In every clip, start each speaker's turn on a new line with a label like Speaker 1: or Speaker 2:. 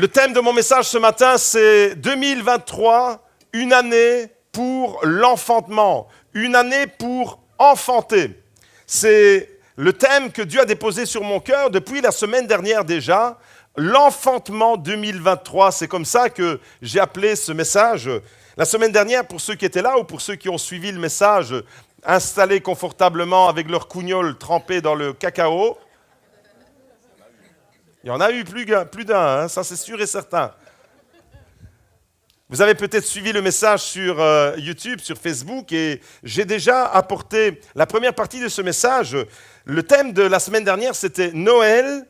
Speaker 1: Le thème de mon message ce matin, c'est 2023, une année pour l'enfantement, une année pour enfanter. C'est le thème que Dieu a déposé sur mon cœur depuis la semaine dernière déjà, l'enfantement 2023. C'est comme ça que j'ai appelé ce message. La semaine dernière, pour ceux qui étaient là ou pour ceux qui ont suivi le message, installés confortablement avec leur cougnole trempée dans le cacao, il y en a eu plus d'un, hein, ça c'est sûr et certain. Vous avez peut-être suivi le message sur YouTube, sur Facebook, et j'ai déjà apporté la première partie de ce message. Le thème de la semaine dernière, c'était Noël,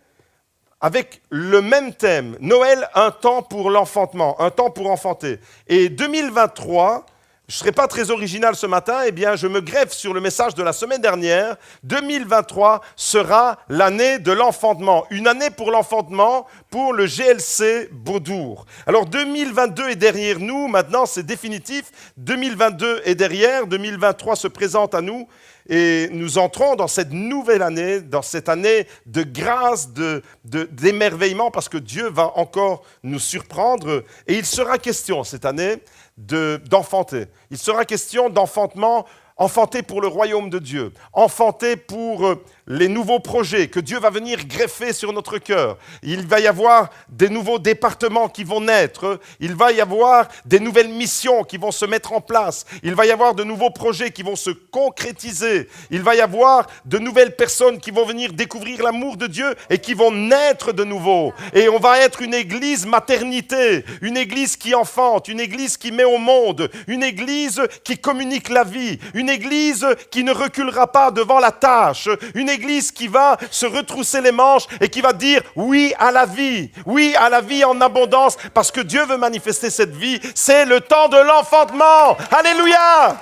Speaker 1: avec le même thème. Noël, un temps pour l'enfantement, un temps pour enfanter. Et 2023... je ne serai pas très original ce matin, eh bien je me greffe sur le message de la semaine dernière. 2023 sera l'année de l'enfantement, une année pour l'enfantement pour le GLC Beaudour. Alors 2022 est derrière nous, maintenant c'est définitif. 2022 est derrière, 2023 se présente à nous et nous entrons dans cette nouvelle année, dans cette année de grâce, d'émerveillement, parce que Dieu va encore nous surprendre. Et il sera question cette année d'enfanter. Il sera question d'enfantement, enfanter pour le royaume de Dieu, enfanter pour les nouveaux projets que Dieu va venir greffer sur notre cœur. Il va y avoir des nouveaux départements qui vont naître, il va y avoir des nouvelles missions qui vont se mettre en place, il va y avoir de nouveaux projets qui vont se concrétiser, il va y avoir de nouvelles personnes qui vont venir découvrir l'amour de Dieu et qui vont naître de nouveau. Et on va être une église maternité, une église qui enfante, une église qui met au monde, une église qui communique la vie, une église qui ne reculera pas devant la tâche, une église qui va se retrousser les manches et qui va dire oui à la vie en abondance, parce que Dieu veut manifester cette vie. C'est le temps de l'enfantement. Alléluia!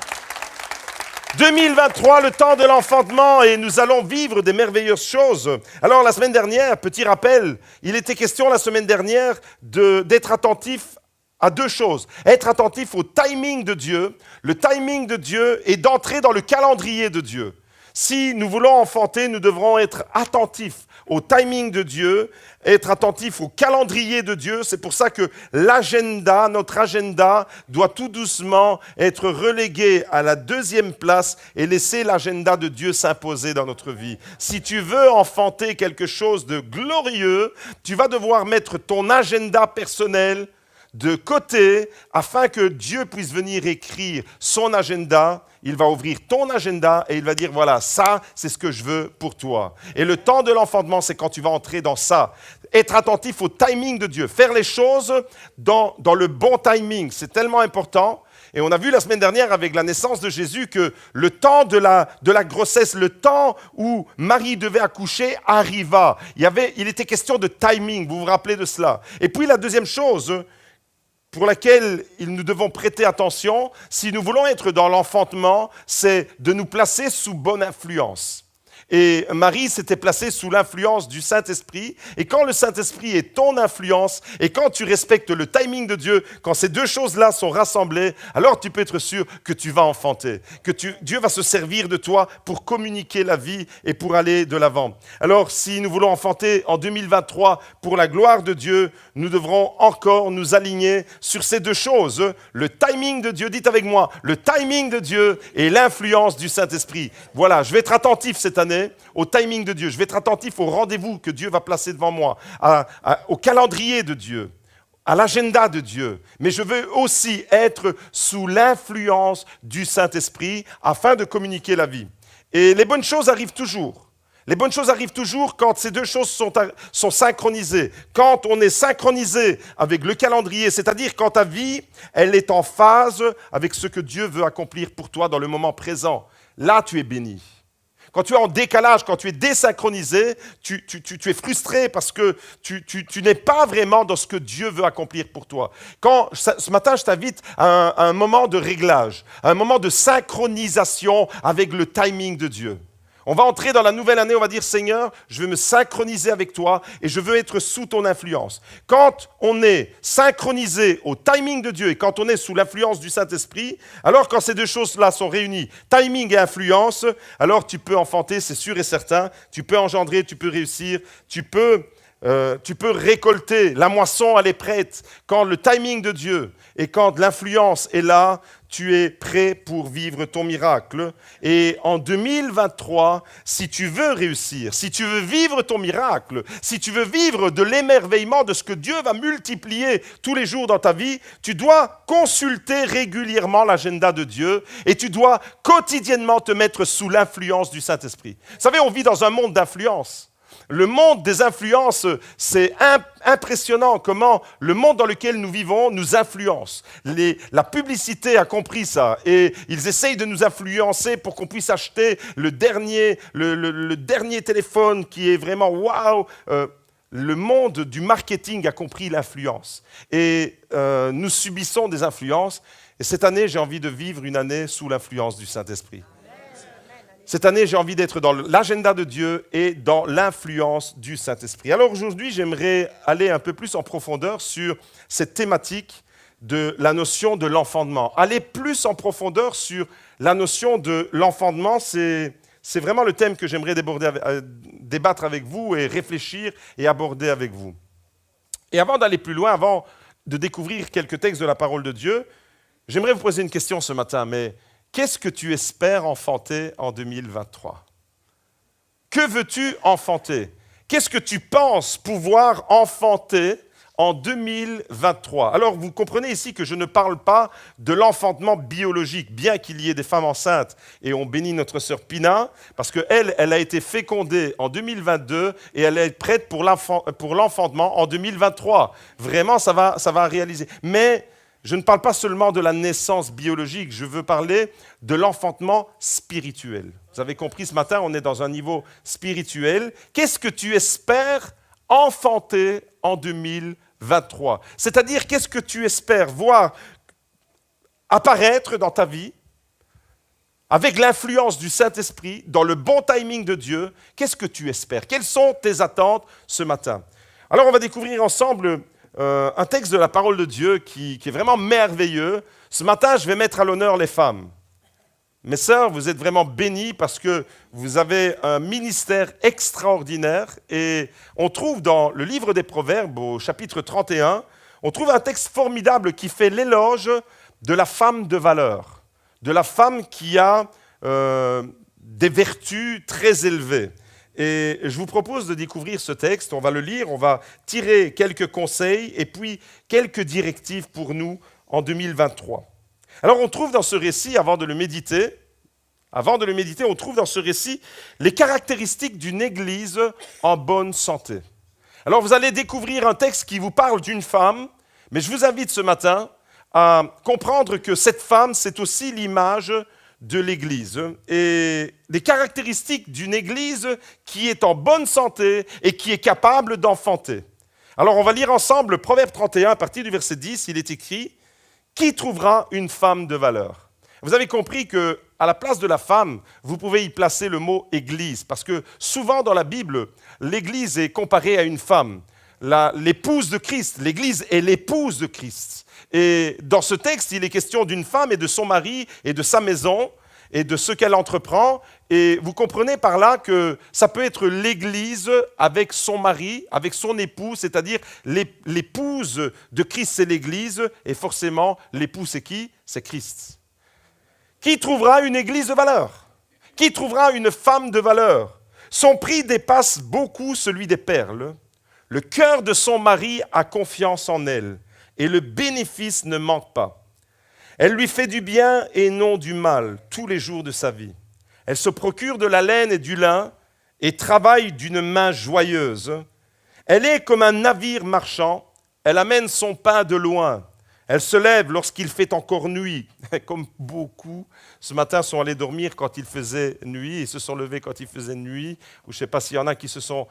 Speaker 1: 2023, le temps de l'enfantement, et nous allons vivre des merveilleuses choses. Alors la semaine dernière, petit rappel, il était question la semaine dernière d'être attentif à deux choses. Être attentif au timing de Dieu, le timing de Dieu, et d'entrer dans le calendrier de Dieu. Si nous voulons enfanter, nous devrons être attentifs au timing de Dieu, être attentifs au calendrier de Dieu. C'est pour ça que notre agenda doit tout doucement être relégué à la deuxième place et laisser l'agenda de Dieu s'imposer dans notre vie. Si tu veux enfanter quelque chose de glorieux, tu vas devoir mettre ton agenda personnel de côté afin que Dieu puisse venir écrire son agenda. Il va ouvrir ton agenda et il va dire, voilà, ça, c'est ce que je veux pour toi. Et le temps de l'enfantement, c'est quand tu vas entrer dans ça. Être attentif au timing de Dieu, faire les choses dans le bon timing, c'est tellement important. Et on a vu la semaine dernière avec la naissance de Jésus que le temps de la grossesse, le temps où Marie devait accoucher arriva. Il était question de timing, vous vous rappelez de cela. Et puis la deuxième chose pour laquelle nous devons prêter attention, si nous voulons être dans l'enfantement, c'est de nous placer sous bonne influence. Et Marie s'était placée sous l'influence du Saint-Esprit. Et quand le Saint-Esprit est ton influence, et quand tu respectes le timing de Dieu, quand ces deux choses-là sont rassemblées, alors tu peux être sûr que tu vas enfanter, que Dieu va se servir de toi pour communiquer la vie et pour aller de l'avant. Alors, si nous voulons enfanter en 2023 pour la gloire de Dieu, nous devrons encore nous aligner sur ces deux choses. Le timing de Dieu, dites avec moi, le timing de Dieu et l'influence du Saint-Esprit. Voilà, je vais être attentif cette année au timing de Dieu. Je vais être attentif au rendez-vous que Dieu va placer devant moi, au calendrier de Dieu, à l'agenda de Dieu. Mais je veux aussi être sous l'influence du Saint-Esprit afin de communiquer la vie. Et les bonnes choses arrivent toujours. Les bonnes choses arrivent toujours quand ces deux choses sont synchronisées. Quand on est synchronisé avec le calendrier, c'est-à-dire quand ta vie, elle est en phase avec ce que Dieu veut accomplir pour toi dans le moment présent. Là, tu es béni. Quand tu es en décalage, quand tu es désynchronisé, tu es frustré parce que tu n'es pas vraiment dans ce que Dieu veut accomplir pour toi. Ce matin, je t'invite à un moment de réglage, à un moment de synchronisation avec le timing de Dieu. On va entrer dans la nouvelle année, on va dire, Seigneur, je veux me synchroniser avec toi et je veux être sous ton influence. Quand on est synchronisé au timing de Dieu et quand on est sous l'influence du Saint-Esprit, alors quand ces deux choses-là sont réunies, timing et influence, alors tu peux enfanter, c'est sûr et certain, tu peux engendrer, tu peux réussir, tu peux tu peux récolter, la moisson elle est prête. Quand le timing de Dieu et quand l'influence est là, tu es prêt pour vivre ton miracle. Et en 2023, si tu veux réussir, si tu veux vivre ton miracle, si tu veux vivre de l'émerveillement de ce que Dieu va multiplier tous les jours dans ta vie, tu dois consulter régulièrement l'agenda de Dieu et tu dois quotidiennement te mettre sous l'influence du Saint-Esprit. Vous savez, on vit dans un monde d'influence. Le monde des influences, c'est impressionnant comment le monde dans lequel nous vivons nous influence. La publicité a compris ça et ils essayent de nous influencer pour qu'on puisse acheter le dernier téléphone qui est vraiment waouh. Le monde du marketing a compris l'influence et nous subissons des influences. Et cette année, j'ai envie de vivre une année sous l'influence du Saint-Esprit. Cette année, j'ai envie d'être dans l'agenda de Dieu et dans l'influence du Saint-Esprit. Alors aujourd'hui, j'aimerais aller un peu plus en profondeur sur cette thématique de la notion de l'enfantement. Aller plus en profondeur sur la notion de l'enfantement, c'est vraiment le thème que j'aimerais débattre avec vous et réfléchir et aborder avec vous. Et avant d'aller plus loin, avant de découvrir quelques textes de la parole de Dieu, j'aimerais vous poser une question ce matin, mais qu'est-ce que tu espères enfanter en 2023 ? Que veux-tu enfanter ? Qu'est-ce que tu penses pouvoir enfanter en 2023 ? Alors, vous comprenez ici que je ne parle pas de l'enfantement biologique, bien qu'il y ait des femmes enceintes, et on bénit notre sœur Pina, parce qu'elle, elle a été fécondée en 2022, et elle est prête pour l'enfantement en 2023. Vraiment, ça va réaliser. Mais je ne parle pas seulement de la naissance biologique, je veux parler de l'enfantement spirituel. Vous avez compris, ce matin, on est dans un niveau spirituel. Qu'est-ce que tu espères enfanter en 2023 ? C'est-à-dire, qu'est-ce que tu espères voir apparaître dans ta vie avec l'influence du Saint-Esprit, dans le bon timing de Dieu? Qu'est-ce que tu espères ? Quelles sont tes attentes ce matin ? Alors, on va découvrir ensemble un texte de la parole de Dieu qui est vraiment merveilleux. Ce matin, je vais mettre à l'honneur les femmes. Mes sœurs, vous êtes vraiment bénies parce que vous avez un ministère extraordinaire. Et on trouve dans le livre des Proverbes, au chapitre 31, on trouve un texte formidable qui fait l'éloge de la femme de valeur, de la femme qui a des vertus très élevées. Et je vous propose de découvrir ce texte, on va le lire, on va tirer quelques conseils et puis quelques directives pour nous en 2023. Alors on trouve dans ce récit, avant de le méditer, on trouve dans ce récit les caractéristiques d'une église en bonne santé. Alors vous allez découvrir un texte qui vous parle d'une femme, mais je vous invite ce matin à comprendre que cette femme, c'est aussi l'image de l'Église et des caractéristiques d'une Église qui est en bonne santé et qui est capable d'enfanter. Alors on va lire ensemble Proverbe 31 à partir du verset 10, il est écrit « Qui trouvera une femme de valeur ?» Vous avez compris qu'à la place de la femme, vous pouvez y placer le mot « Église » parce que souvent dans la Bible, l'Église est comparée à une femme. L'épouse de Christ, l'Église est l'épouse de Christ. Et dans ce texte, il est question d'une femme et de son mari et de sa maison et de ce qu'elle entreprend. Et vous comprenez par là que ça peut être l'Église avec son mari, avec son époux, c'est-à-dire l'épouse de Christ, c'est l'Église, et forcément, l'époux, c'est qui ? C'est Christ. Qui trouvera une Église de valeur ? Qui trouvera une femme de valeur ? Son prix dépasse beaucoup celui des perles. Le cœur de son mari a confiance en elle, et le bénéfice ne manque pas. Elle lui fait du bien et non du mal tous les jours de sa vie. Elle se procure de la laine et du lin et travaille d'une main joyeuse. Elle est comme un navire marchand, elle amène son pain de loin. Elle se lève lorsqu'il fait encore nuit, comme beaucoup ce matin sont allés dormir quand il faisait nuit et se sont levés quand il faisait nuit. Ou je ne sais pas s'il y en a qui sont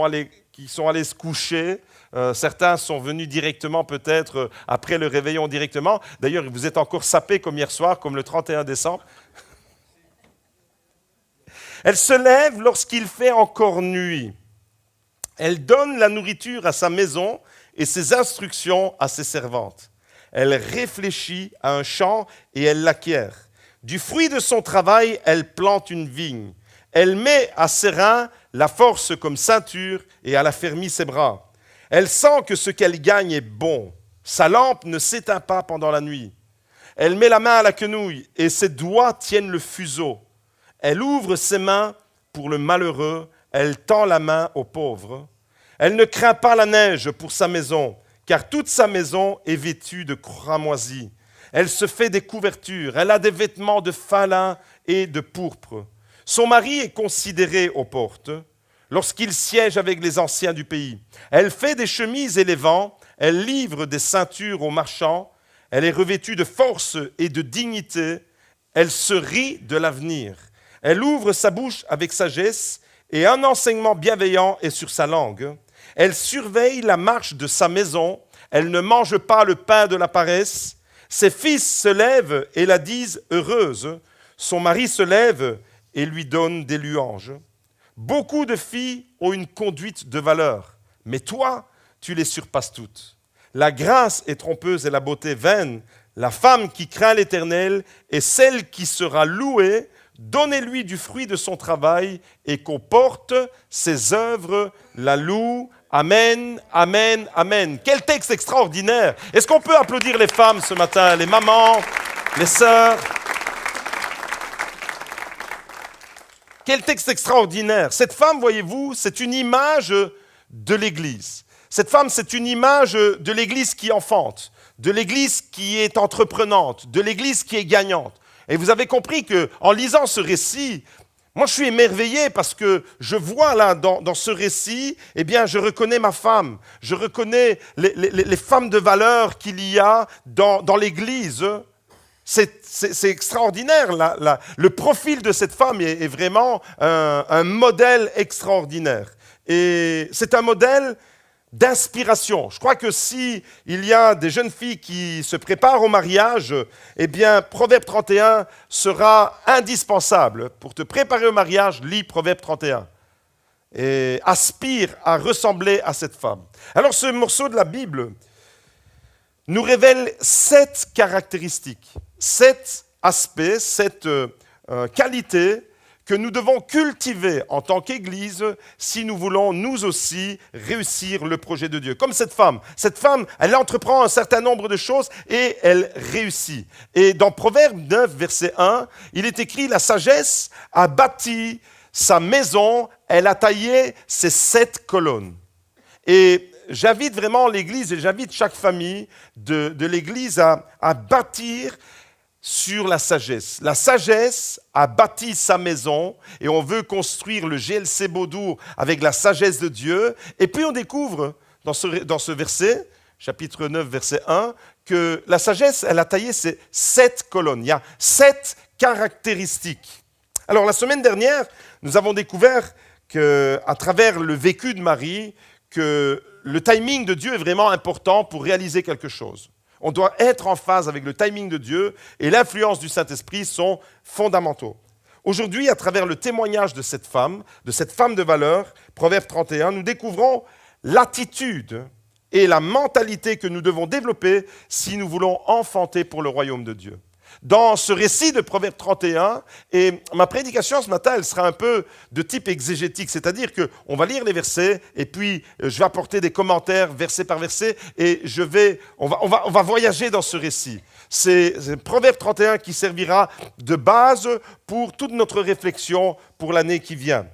Speaker 1: allés se coucher. Certains sont venus directement peut-être après le réveillon directement. D'ailleurs, vous êtes encore sapés comme hier soir, comme le 31 décembre. Elle se lève lorsqu'il fait encore nuit. Elle donne la nourriture à sa maison et ses instructions à ses servantes. Elle réfléchit à un champ et elle l'acquiert. Du fruit de son travail, elle plante une vigne. Elle met à ses reins la force comme ceinture et elle affermit ses bras. Elle sent que ce qu'elle gagne est bon. Sa lampe ne s'éteint pas pendant la nuit. Elle met la main à la quenouille et ses doigts tiennent le fuseau. Elle ouvre ses mains pour le malheureux, elle tend la main aux pauvres. Elle ne craint pas la neige pour sa maison, car toute sa maison est vêtue de cramoisis. Elle se fait des couvertures, elle a des vêtements de fin lin et de pourpre. Son mari est considéré aux portes lorsqu'il siège avec les anciens du pays. Elle fait des chemises et les vend, elle livre des ceintures aux marchands, elle est revêtue de force et de dignité, elle se rit de l'avenir. Elle ouvre sa bouche avec sagesse et un enseignement bienveillant est sur sa langue. Elle surveille la marche de sa maison, elle ne mange pas le pain de la paresse. Ses fils se lèvent et la disent heureuse. Son mari se lève et lui donne des louanges. Beaucoup de filles ont une conduite de valeur, mais toi, tu les surpasses toutes. La grâce est trompeuse et la beauté vaine. La femme qui craint l'Éternel est celle qui sera louée. Donnez-lui du fruit de son travail et qu'on porte ses œuvres la louent. Amen, amen, amen. Quel texte extraordinaire. Est-ce qu'on peut applaudir les femmes ce matin, les mamans, les sœurs? Quel texte extraordinaire. Cette femme, voyez-vous, c'est une image de l'Église. Cette femme, c'est une image de l'Église qui enfante, de l'Église qui est entreprenante, de l'Église qui est gagnante. Et vous avez compris qu'en lisant ce récit, moi je suis émerveillé parce que je vois là dans ce récit, eh bien je reconnais ma femme, je reconnais les femmes de valeur qu'il y a dans l'Église. C'est extraordinaire, le profil de cette femme est vraiment un modèle extraordinaire. Et c'est un modèle d'inspiration. Je crois que s'il y a des jeunes filles qui se préparent au mariage, eh bien, Proverbe 31 sera indispensable. Pour te préparer au mariage, lis Proverbe 31 et aspire à ressembler à cette femme. Alors, ce morceau de la Bible nous révèle 7 caractéristiques, 7 aspects, 7 qualités que nous devons cultiver en tant qu'Église si nous voulons nous aussi réussir le projet de Dieu. Comme cette femme, elle entreprend un certain nombre de choses et elle réussit. Et dans Proverbe 9, verset 1, il est écrit « La sagesse a bâti sa maison, elle a taillé ses 7 colonnes. » Et j'invite vraiment l'Église et j'invite chaque famille de l'Église à bâtir sur la sagesse. La sagesse a bâti sa maison et on veut construire le GLC Beaudour avec la sagesse de Dieu. Et puis on découvre dans ce verset, chapitre 9, verset 1, que la sagesse, elle a taillé ces 7 colonnes. Il y a 7 caractéristiques. Alors la semaine dernière, nous avons découvert qu'à travers le vécu de Marie, que le timing de Dieu est vraiment important pour réaliser quelque chose. On doit être en phase avec le timing de Dieu et l'influence du Saint-Esprit sont fondamentaux. Aujourd'hui, à travers le témoignage de cette femme de valeur, Proverbe 31, nous découvrons l'attitude et la mentalité que nous devons développer si nous voulons enfanter pour le royaume de Dieu. Dans ce récit de Proverbe 31, et ma prédication ce matin, elle sera un peu de type exégétique, c'est-à-dire qu'on va lire les versets et puis je vais apporter des commentaires verset par verset et on va voyager dans ce récit. C'est Proverbe 31 qui servira de base pour toute notre réflexion pour l'année qui vient.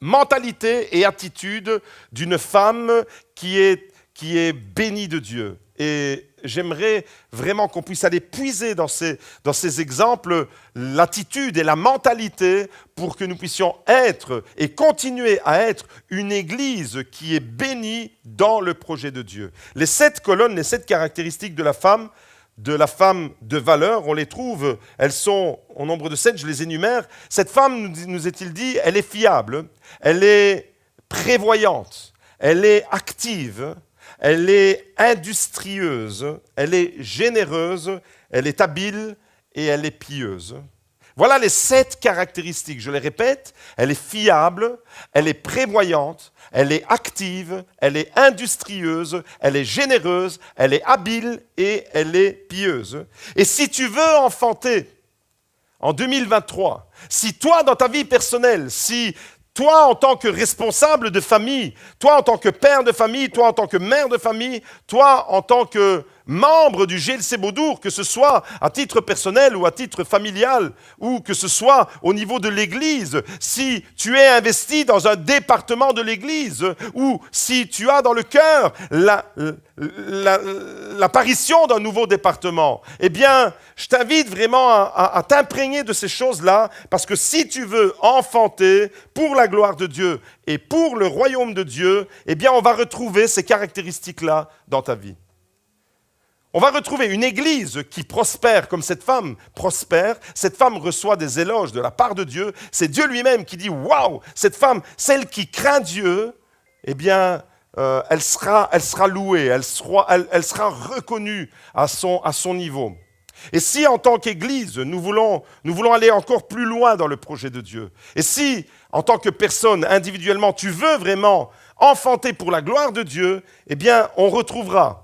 Speaker 1: Mentalité et attitude d'une femme qui est bénie de Dieu. Et j'aimerais vraiment qu'on puisse aller puiser dans ces exemples l'attitude et la mentalité pour que nous puissions être et continuer à être une Église qui est bénie dans le projet de Dieu. Les 7 colonnes, les 7 caractéristiques de la femme de valeur, on les trouve, elles sont au nombre de 7, je les énumère. Cette femme, nous est-il dit, elle est fiable, elle est prévoyante, elle est active, elle est industrieuse, elle est généreuse, elle est habile et elle est pieuse. Voilà les 7 caractéristiques. Je les répète, elle est fiable, elle est prévoyante, elle est active, elle est industrieuse, elle est généreuse, elle est habile et elle est pieuse. Et si tu veux enfanter en 2023, si toi dans ta vie personnelle, si Toi, en tant que responsable de famille, toi, en tant que père de famille, toi, en tant que mère de famille, toi, en tant que membre du GLC Beaudour, que ce soit à titre personnel ou à titre familial, ou que ce soit au niveau de l'Église, si tu es investi dans un département de l'Église, ou si tu as dans le cœur l'apparition d'un nouveau département, eh bien, je t'invite vraiment à t'imprégner de ces choses-là, parce que si tu veux enfanter pour la gloire de Dieu et pour le royaume de Dieu, eh bien, on va retrouver ces caractéristiques-là dans ta vie. On va retrouver une église qui prospère comme cette femme prospère. Cette femme reçoit des éloges de la part de Dieu. C'est Dieu lui-même qui dit « Waouh, cette femme, celle qui craint Dieu, eh bien, elle sera louée, elle sera reconnue à son niveau. » Et si en tant qu'Église, nous voulons aller encore plus loin dans le projet de Dieu, et si en tant que personne, individuellement, tu veux vraiment enfanter pour la gloire de Dieu, eh bien, on retrouvera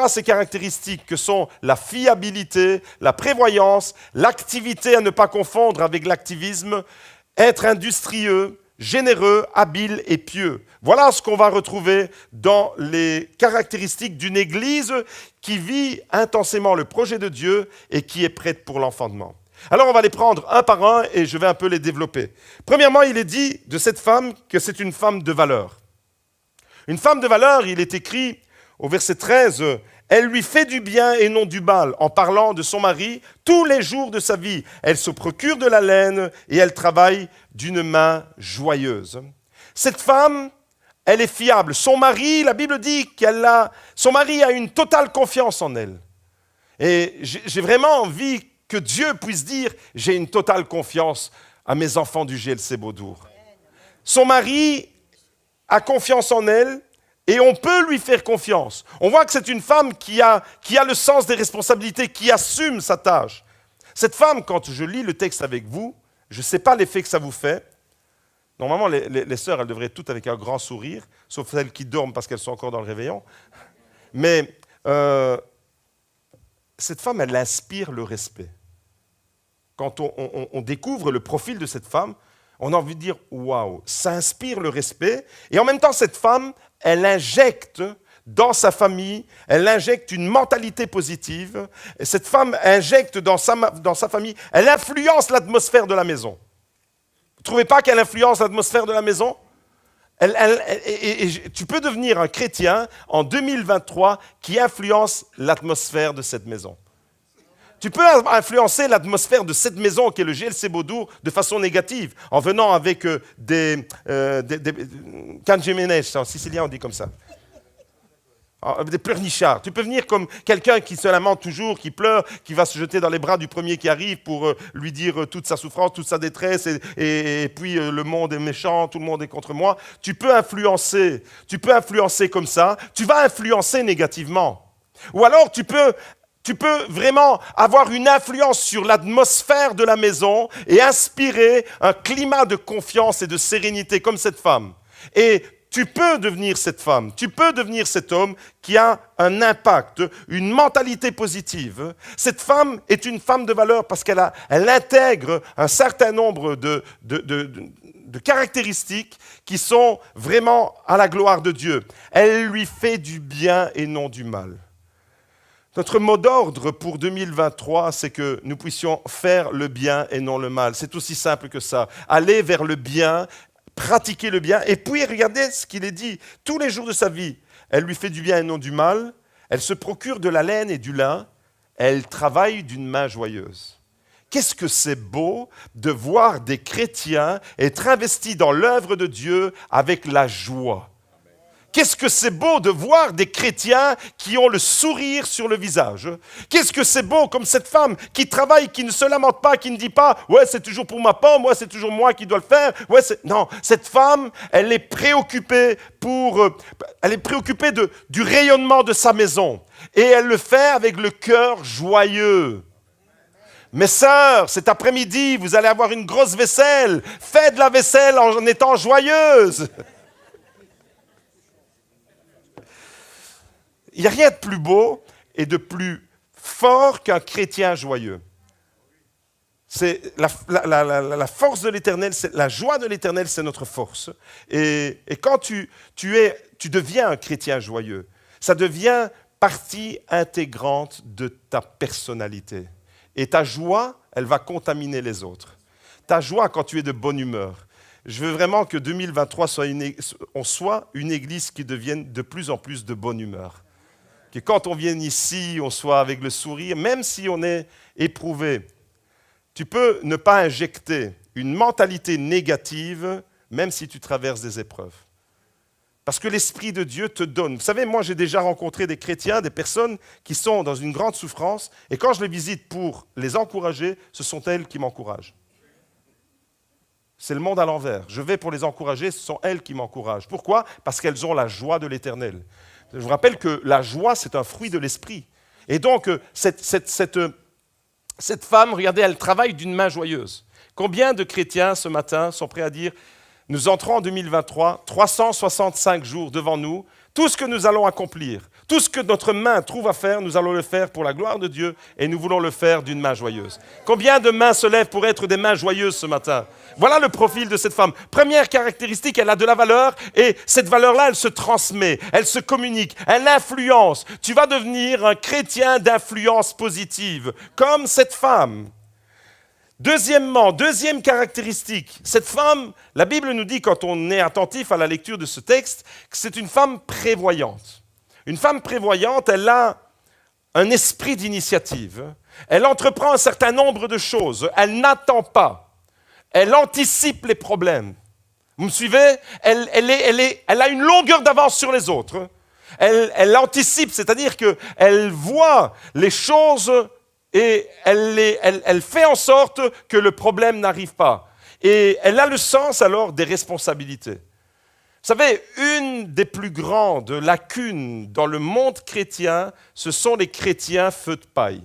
Speaker 1: ces caractéristiques que sont la fiabilité, la prévoyance, l'activité à ne pas confondre avec l'activisme, être industrieux, généreux, habile et pieux. Voilà ce qu'on va retrouver dans les caractéristiques d'une Église qui vit intensément le projet de Dieu et qui est prête pour l'enfantement. Alors on va les prendre un par un et je vais un peu les développer. Premièrement, il est dit de cette femme que c'est une femme de valeur. Une femme de valeur, il est écrit au verset 13, « Elle lui fait du bien et non du mal, en parlant de son mari tous les jours de sa vie. Elle se procure de la laine et elle travaille d'une main joyeuse. » Cette femme, elle est fiable. Son mari, la Bible dit son mari a une totale confiance en elle. Et j'ai vraiment envie que Dieu puisse dire, j'ai une totale confiance à mes enfants du GLC Beaudour. Son mari a confiance en elle. Et on peut lui faire confiance. On voit que c'est une femme qui a le sens des responsabilités, qui assume sa tâche. Cette femme, quand je lis le texte avec vous, je ne sais pas l'effet que ça vous fait. Normalement, les sœurs, elles devraient être toutes avec un grand sourire, sauf celles qui dorment parce qu'elles sont encore dans le réveillon. Mais cette femme, elle inspire le respect. Quand on découvre le profil de cette femme, on a envie de dire « Waouh !» Ça inspire le respect. Et en même temps, cette femme, elle injecte dans sa famille, elle injecte une mentalité positive. Et cette femme injecte dans sa famille, elle influence l'atmosphère de la maison. Vous ne trouvez pas qu'elle influence l'atmosphère de la maison ? Tu peux devenir un chrétien en 2023 qui influence l'atmosphère de cette maison. Tu peux influencer l'atmosphère de cette maison qui est le GLC Beaudour de façon négative, en venant avec des cangemenes, en sicilien on dit comme ça. Des pleurnichards. Tu peux venir comme quelqu'un qui se lamente toujours, qui pleure, qui va se jeter dans les bras du premier qui arrive pour lui dire toute sa souffrance, toute sa détresse, et puis le monde est méchant, tout le monde est contre moi. Tu peux influencer comme ça. Tu vas influencer négativement. Ou alors tu peux vraiment avoir une influence sur l'atmosphère de la maison et inspirer un climat de confiance et de sérénité comme cette femme. Et tu peux devenir cette femme, tu peux devenir cet homme qui a un impact, une mentalité positive. Cette femme est une femme de valeur parce qu'elle intègre un certain nombre de caractéristiques qui sont vraiment à la gloire de Dieu. Elle lui fait du bien et non du mal. Notre mot d'ordre pour 2023, c'est que nous puissions faire le bien et non le mal. C'est aussi simple que ça. Aller vers le bien, pratiquer le bien. Et puis, regardez ce qu'il est dit. Tous les jours de sa vie, elle lui fait du bien et non du mal. Elle se procure de la laine et du lin. Elle travaille d'une main joyeuse. Qu'est-ce que c'est beau de voir des chrétiens être investis dans l'œuvre de Dieu avec la joie. Qu'est-ce que c'est beau de voir des chrétiens qui ont le sourire sur le visage. Qu'est-ce que c'est beau comme cette femme qui travaille, qui ne se lamente pas, qui ne dit pas « Ouais, c'est toujours pour ma pomme, ouais, c'est toujours moi qui dois le faire. » Non, cette femme, elle est préoccupée du rayonnement de sa maison. Et elle le fait avec le cœur joyeux. Mes sœurs, cet après-midi, vous allez avoir une grosse vaisselle. Faites la vaisselle en étant joyeuse. Il n'y a rien de plus beau et de plus fort qu'un chrétien joyeux. C'est la force de l'Éternel, la joie de l'Éternel, c'est notre force. Et quand tu deviens un chrétien joyeux, ça devient partie intégrante de ta personnalité. Et ta joie, elle va contaminer les autres. Ta joie quand tu es de bonne humeur. Je veux vraiment que 2023 on soit une église qui devienne de plus en plus de bonne humeur. Que quand on vient ici, on soit avec le sourire, même si on est éprouvé. Tu peux ne pas injecter une mentalité négative, même si tu traverses des épreuves. Parce que l'Esprit de Dieu te donne. Vous savez, moi j'ai déjà rencontré des chrétiens, des personnes qui sont dans une grande souffrance, et quand je les visite pour les encourager, ce sont elles qui m'encouragent. C'est le monde à l'envers. Je vais pour les encourager, ce sont elles qui m'encouragent. Pourquoi ? Parce qu'elles ont la joie de l'Éternel. Je vous rappelle que la joie, c'est un fruit de l'Esprit. Et donc, cette femme, regardez, elle travaille d'une main joyeuse. Combien de chrétiens ce matin sont prêts à dire « Nous entrons en 2023, 365 jours devant nous, tout ce que nous allons accomplir, tout ce que notre main trouve à faire, nous allons le faire pour la gloire de Dieu et nous voulons le faire d'une main joyeuse. » Combien de mains se lèvent pour être des mains joyeuses ce matin ? Voilà le profil de cette femme. Première caractéristique, elle a de la valeur et cette valeur-là, elle se transmet, elle se communique, elle influence. Tu vas devenir un chrétien d'influence positive, comme cette femme. Deuxièmement, deuxième caractéristique, cette femme, la Bible nous dit, quand on est attentif à la lecture de ce texte, que c'est une femme prévoyante. Une femme prévoyante, elle a un esprit d'initiative. Elle entreprend un certain nombre de choses. Elle n'attend pas. Elle anticipe les problèmes. Vous me suivez ? Elle a une longueur d'avance sur les autres. Elle anticipe, c'est-à-dire qu'elle voit les choses et elle fait en sorte que le problème n'arrive pas. Et elle a le sens alors des responsabilités. Vous savez, une des plus grandes lacunes dans le monde chrétien, ce sont les chrétiens feu de paille.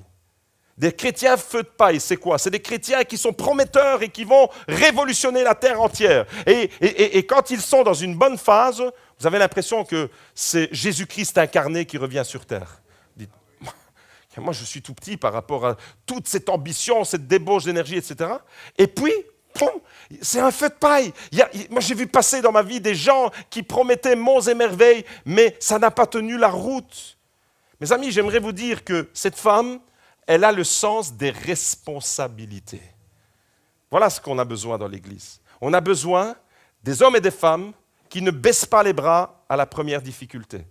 Speaker 1: Des chrétiens feu de paille, c'est quoi ? C'est des chrétiens qui sont prometteurs et qui vont révolutionner la terre entière. Et quand ils sont dans une bonne phase, vous avez l'impression que c'est Jésus-Christ incarné qui revient sur terre. Dites, moi je suis tout petit par rapport à toute cette ambition, cette débauche d'énergie, etc. Et puis, c'est un feu de paille. Moi j'ai vu passer dans ma vie des gens qui promettaient monts et merveilles, mais ça n'a pas tenu la route. Mes amis, j'aimerais vous dire que cette femme, elle a le sens des responsabilités. Voilà ce qu'on a besoin dans l'Église. On a besoin des hommes et des femmes qui ne baissent pas les bras à la première difficulté,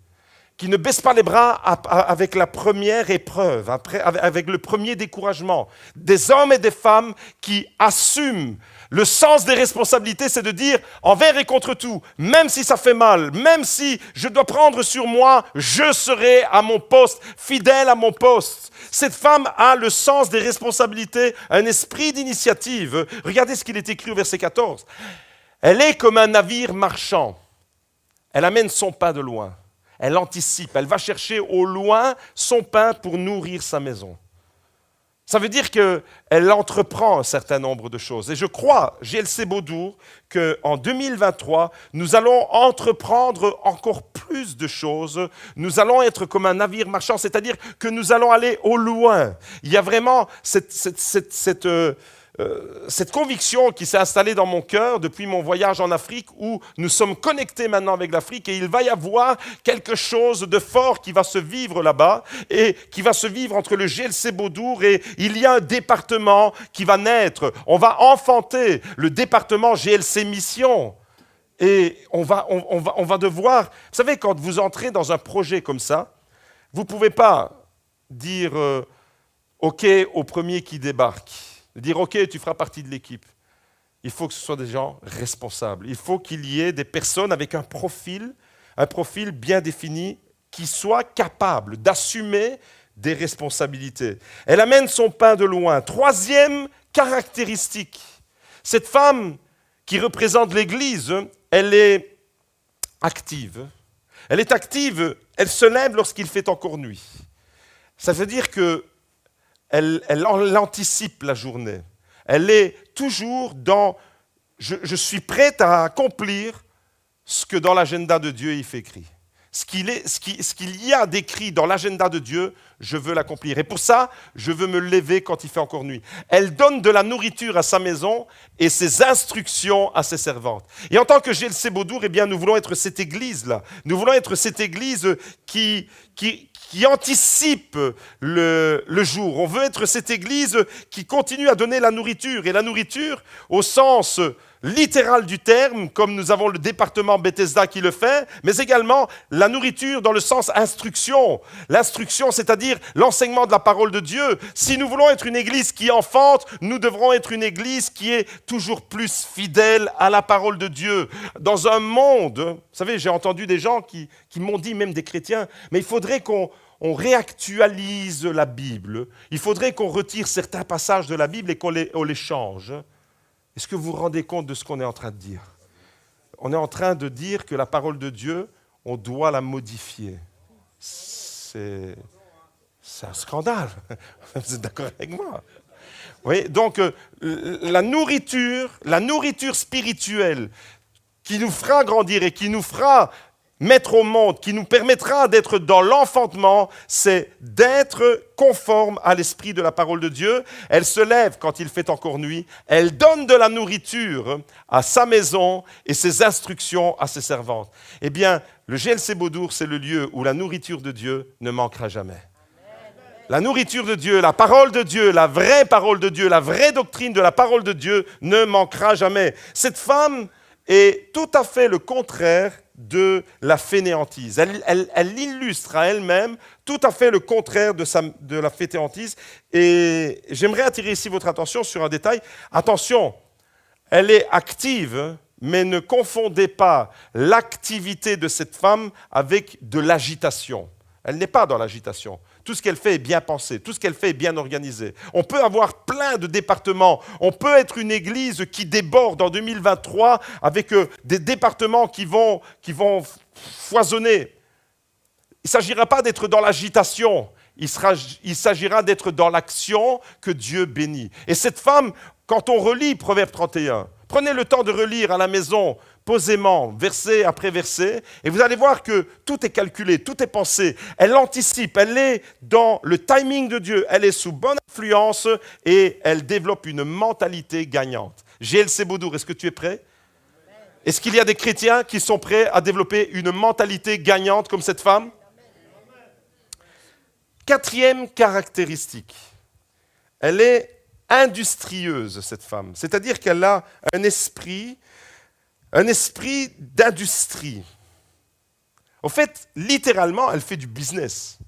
Speaker 1: qui ne baissent pas les bras avec la première épreuve, avec le premier découragement. Des hommes et des femmes qui assument le sens des responsabilités, c'est de dire envers et contre tout, même si ça fait mal, même si je dois prendre sur moi, je serai à mon poste, fidèle à mon poste. Cette femme a le sens des responsabilités, un esprit d'initiative. Regardez ce qu'il est écrit au verset 14. Elle est comme un navire marchand. Elle amène son pain de loin. Elle anticipe, elle va chercher au loin son pain pour nourrir sa maison. Ça veut dire qu'elle entreprend un certain nombre de choses. Et je crois, GLC Beaudour, qu'en 2023, nous allons entreprendre encore plus de choses. Nous allons être comme un navire marchand, c'est-à-dire que nous allons aller au loin. Il y a vraiment cette conviction qui s'est installée dans mon cœur depuis mon voyage en Afrique où nous sommes connectés maintenant avec l'Afrique et il va y avoir quelque chose de fort qui va se vivre là-bas et qui va se vivre entre le GLC Beaudour et il y a un département qui va naître. On va enfanter le département GLC Mission et on va devoir... Vous savez, quand vous entrez dans un projet comme ça, vous ne pouvez pas dire OK au premier qui débarque. Dire « Ok, tu feras partie de l'équipe ». Il faut que ce soit des gens responsables. Il faut qu'il y ait des personnes avec un profil bien défini, qui soient capables d'assumer des responsabilités. Elle amène son pain de loin. Troisième caractéristique, cette femme qui représente l'Église, elle est active. Elle est active, elle se lève lorsqu'il fait encore nuit. Ça veut dire que elle anticipe la journée. Elle est toujours dans « je suis prête à accomplir ce que dans l'agenda de Dieu il fait écrit ». ce qu'il y a d'écrit dans l'agenda de Dieu, je veux l'accomplir. Et pour ça, je veux me lever quand il fait encore nuit. Elle donne de la nourriture à sa maison et ses instructions à ses servantes. Et en tant que GLC Beaudour, eh bien, nous voulons être cette église-là. Nous voulons être cette église qui anticipe le jour. On veut être cette église qui continue à donner la nourriture. Et la nourriture, au sens littéral du terme, comme nous avons le département Bethesda qui le fait, mais également la nourriture dans le sens instruction. L'instruction, c'est-à-dire l'enseignement de la parole de Dieu. Si nous voulons être une église qui enfante, nous devrons être une église qui est toujours plus fidèle à la parole de Dieu. Dans un monde, vous savez, j'ai entendu des gens qui m'ont dit, même des chrétiens, mais il faudrait qu'on réactualise la Bible. Il faudrait qu'on retire certains passages de la Bible et qu'on les change. Est-ce que vous vous rendez compte de ce qu'on est en train de dire? On est en train de dire que la parole de Dieu, on doit la modifier. C'est un scandale. Vous êtes d'accord avec moi? Oui, donc la nourriture spirituelle qui nous fera grandir et qui nous fera mettre au monde, qui nous permettra d'être dans l'enfantement, c'est d'être conforme à l'esprit de la parole de Dieu. Elle se lève quand il fait encore nuit, elle donne de la nourriture à sa maison et ses instructions à ses servantes. Eh bien, le GLC Beaudour, c'est le lieu où la nourriture de Dieu ne manquera jamais. La nourriture de Dieu, la parole de Dieu, la vraie parole de Dieu, la vraie doctrine de la parole de Dieu ne manquera jamais. Cette femme est tout à fait le contraire de la fainéantise. Elle illustre à elle-même tout à fait le contraire de la fainéantise. Et j'aimerais attirer ici votre attention sur un détail. Attention, elle est active, mais ne confondez pas l'activité de cette femme avec de l'agitation. Elle n'est pas dans l'agitation. Tout ce qu'elle fait est bien pensé, tout ce qu'elle fait est bien organisé. On peut avoir plein de départements. On peut être une église qui déborde en 2023 avec des départements qui vont foisonner. Il ne s'agira pas d'être dans l'agitation. Il s'agira d'être dans l'action que Dieu bénit. Et cette femme, quand on relit Proverbe 31, prenez le temps de relire à la maison, posément, verset après verset, et vous allez voir que tout est calculé, tout est pensé. Elle anticipe, elle est dans le timing de Dieu, elle est sous bonne influence et elle développe une mentalité gagnante. GLC Beaudour, est-ce que tu es prêt? Est-ce qu'il y a des chrétiens qui sont prêts à développer une mentalité gagnante comme cette femme? Quatrième caractéristique, elle est industrieuse, cette femme. C'est-à-dire qu'elle a un esprit d'industrie. En fait, littéralement, elle fait du business.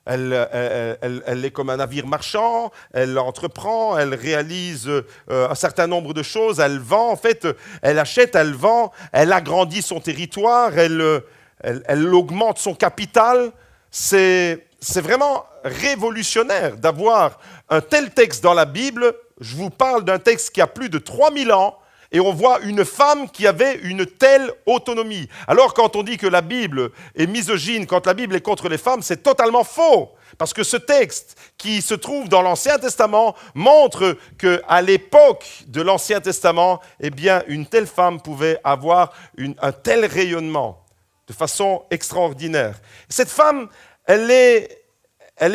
Speaker 1: Elle est comme un navire marchand, elle entreprend, elle réalise un certain nombre de choses, elle vend, en fait, elle achète, elle vend, elle agrandit son territoire, elle augmente son capital. C'est vraiment révolutionnaire d'avoir un tel texte dans la Bible. Je vous parle d'un texte qui a plus de 3000 ans, et on voit une femme qui avait une telle autonomie. Alors quand on dit que la Bible est misogyne, quand la Bible est contre les femmes, c'est totalement faux. Parce que ce texte qui se trouve dans l'Ancien Testament montre qu'à l'époque de l'Ancien Testament, eh bien, une telle femme pouvait avoir un tel rayonnement de façon extraordinaire. Cette femme, elle est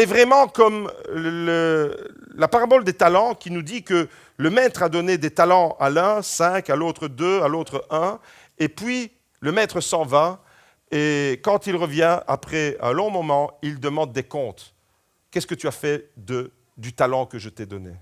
Speaker 1: vraiment comme la parabole des talents qui nous dit que le maître a donné des talents à l'un, 5, à l'autre 2, à l'autre 1, et puis le maître s'en va, et quand il revient, après un long moment, il demande des comptes. Qu'est-ce que tu as fait du talent que je t'ai donné?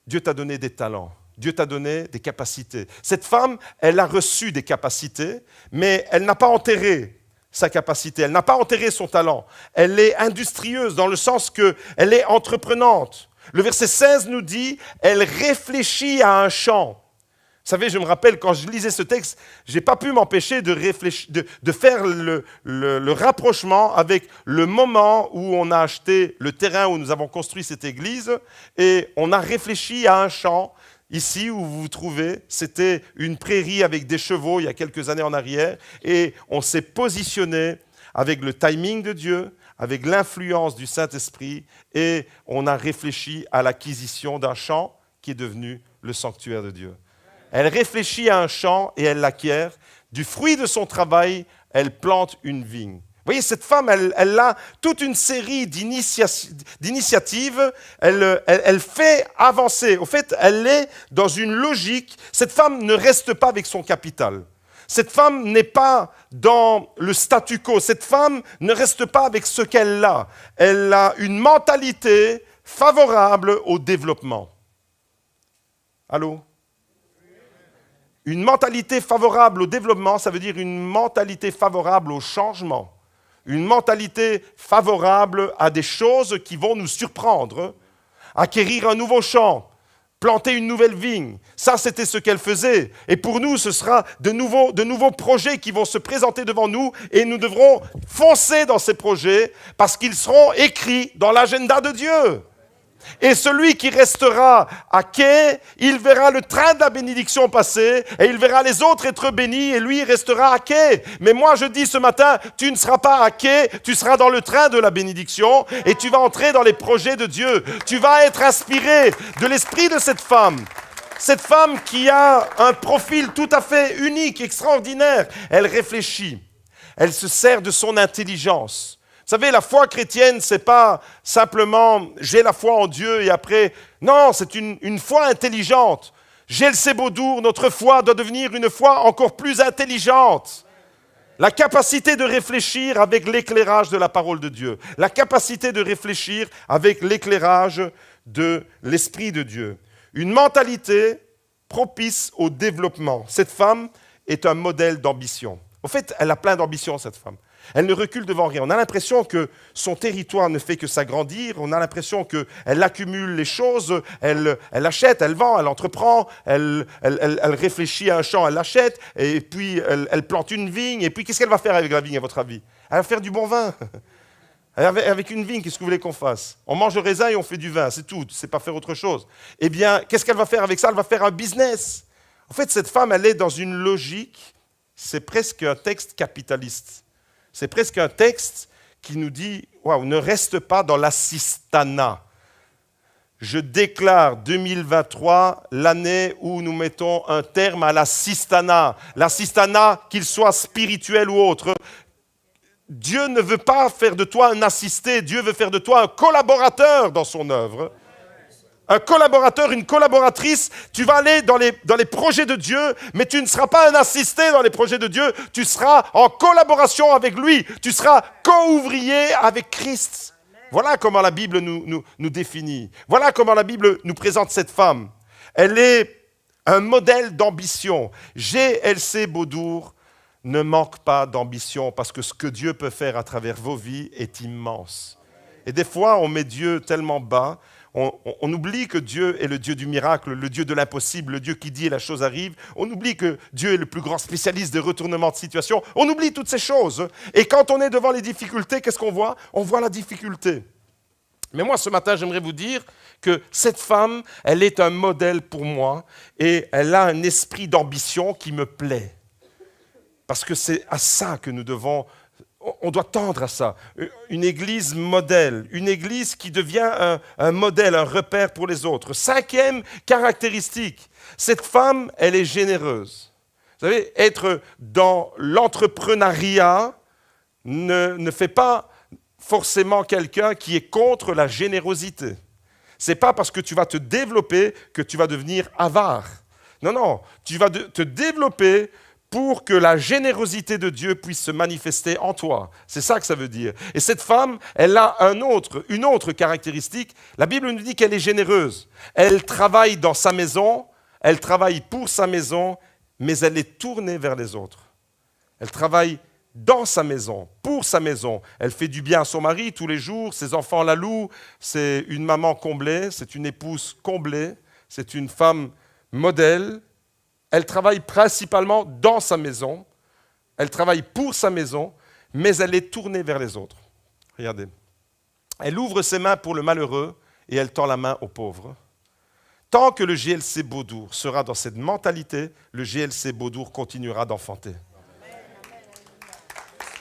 Speaker 1: Dieu t'a donné des talents. Dieu t'a donné des capacités. Cette femme, elle a reçu des capacités, mais elle n'a pas enterré sa capacité, elle n'a pas enterré son talent. Elle est industrieuse dans le sens qu'elle est entreprenante. Le verset 16 nous dit, elle réfléchit à un champ. Vous savez, je me rappelle, quand je lisais ce texte, je n'ai pas pu m'empêcher de faire le rapprochement avec le moment où on a acheté le terrain où nous avons construit cette église et on a réfléchi à un champ. Ici où vous vous trouvez, c'était une prairie avec des chevaux il y a quelques années en arrière et on s'est positionné avec le timing de Dieu, avec l'influence du Saint-Esprit et on a réfléchi à l'acquisition d'un champ qui est devenu le sanctuaire de Dieu. Elle réfléchit à un champ et elle l'acquiert. Du fruit de son travail, elle plante une vigne. Vous voyez, cette femme, elle a toute une série d'initiatives, elle fait avancer. Au fait, elle est dans une logique. Cette femme ne reste pas avec son capital. Cette femme n'est pas dans le statu quo. Cette femme ne reste pas avec ce qu'elle a. Elle a une mentalité favorable au développement. Allô? Une mentalité favorable au développement, ça veut dire une mentalité favorable au changement. Une mentalité favorable à des choses qui vont nous surprendre. Acquérir un nouveau champ, planter une nouvelle vigne. Ça, c'était ce qu'elle faisait. Et pour nous, ce sera de nouveaux projets qui vont se présenter devant nous et nous devrons foncer dans ces projets parce qu'ils seront écrits dans l'agenda de Dieu. Et celui qui restera à quai, il verra le train de la bénédiction passer et il verra les autres être bénis et lui il restera à quai. Mais moi je dis ce matin, tu ne seras pas à quai, tu seras dans le train de la bénédiction et tu vas entrer dans les projets de Dieu. Tu vas être inspiré de l'esprit de cette femme. Cette femme qui a un profil tout à fait unique, extraordinaire. Elle réfléchit, elle se sert de son intelligence. Vous savez, la foi chrétienne, ce n'est pas simplement « j'ai la foi en Dieu » et après... Non, c'est une foi intelligente. J.L.C. Beaudour, notre foi doit devenir une foi encore plus intelligente. La capacité de réfléchir avec l'éclairage de la parole de Dieu. La capacité de réfléchir avec l'éclairage de l'Esprit de Dieu. Une mentalité propice au développement. Cette femme est un modèle d'ambition. En fait, elle a plein d'ambition, cette femme. Elle ne recule devant rien. On a l'impression que son territoire ne fait que s'agrandir. On a l'impression qu'elle accumule les choses. Elle achète, elle vend, elle entreprend. Elle réfléchit à un champ, elle l'achète. Et puis, elle plante une vigne. Et puis, qu'est-ce qu'elle va faire avec la vigne, à votre avis? Elle va faire du bon vin. Avec une vigne, qu'est-ce que vous voulez qu'on fasse? On mange le raisin et on fait du vin, c'est tout. C'est pas faire autre chose. Eh bien, qu'est-ce qu'elle va faire avec ça? Elle va faire un business. En fait, cette femme, elle est dans une logique. C'est presque un texte capitaliste. C'est presque un texte qui nous dit, waouh, ne reste pas dans l'assistanat. Je déclare 2023 l'année où nous mettons un terme à l'assistanat. L'assistanat, qu'il soit spirituel ou autre. Dieu ne veut pas faire de toi un assisté, Dieu veut faire de toi un collaborateur dans son œuvre. Un collaborateur, une collaboratrice, tu vas aller dans les projets de Dieu, mais tu ne seras pas un assisté dans les projets de Dieu, tu seras en collaboration avec lui, tu seras co-ouvrier avec Christ. Voilà comment la Bible nous définit. Voilà comment la Bible nous présente cette femme. Elle est un modèle d'ambition. J.L.C. Beaudour ne manque pas d'ambition parce que ce que Dieu peut faire à travers vos vies est immense. Et des fois, on met Dieu tellement bas. On oublie que Dieu est le Dieu du miracle, le Dieu de l'impossible, le Dieu qui dit et la chose arrive. On oublie que Dieu est le plus grand spécialiste des retournements de situation. On oublie toutes ces choses. Et quand on est devant les difficultés, qu'est-ce qu'on voit? On voit la difficulté. Mais moi, ce matin, j'aimerais vous dire que cette femme, elle est un modèle pour moi et elle a un esprit d'ambition qui me plaît. Parce que c'est à ça que nous devons... On doit tendre à ça. Une église modèle, une église qui devient un modèle, un repère pour les autres. 5e caractéristique, cette femme, elle est généreuse. Vous savez, être dans l'entrepreneuriat ne fait pas forcément quelqu'un qui est contre la générosité. Ce n'est pas parce que tu vas te développer que tu vas devenir avare. Non, tu vas te développer pour que la générosité de Dieu puisse se manifester en toi. C'est ça que ça veut dire. Et cette femme, elle a une autre caractéristique. La Bible nous dit qu'elle est généreuse. Elle travaille dans sa maison, elle travaille pour sa maison, mais elle est tournée vers les autres. Elle travaille dans sa maison, pour sa maison. Elle fait du bien à son mari tous les jours, ses enfants la louent. C'est une maman comblée, c'est une épouse comblée, c'est une femme modèle. Elle travaille principalement dans sa maison, elle travaille pour sa maison, mais elle est tournée vers les autres. Regardez. Elle ouvre ses mains pour le malheureux et elle tend la main aux pauvres. Tant que le J.L.C. Beaudour sera dans cette mentalité, le J.L.C. Beaudour continuera d'enfanter.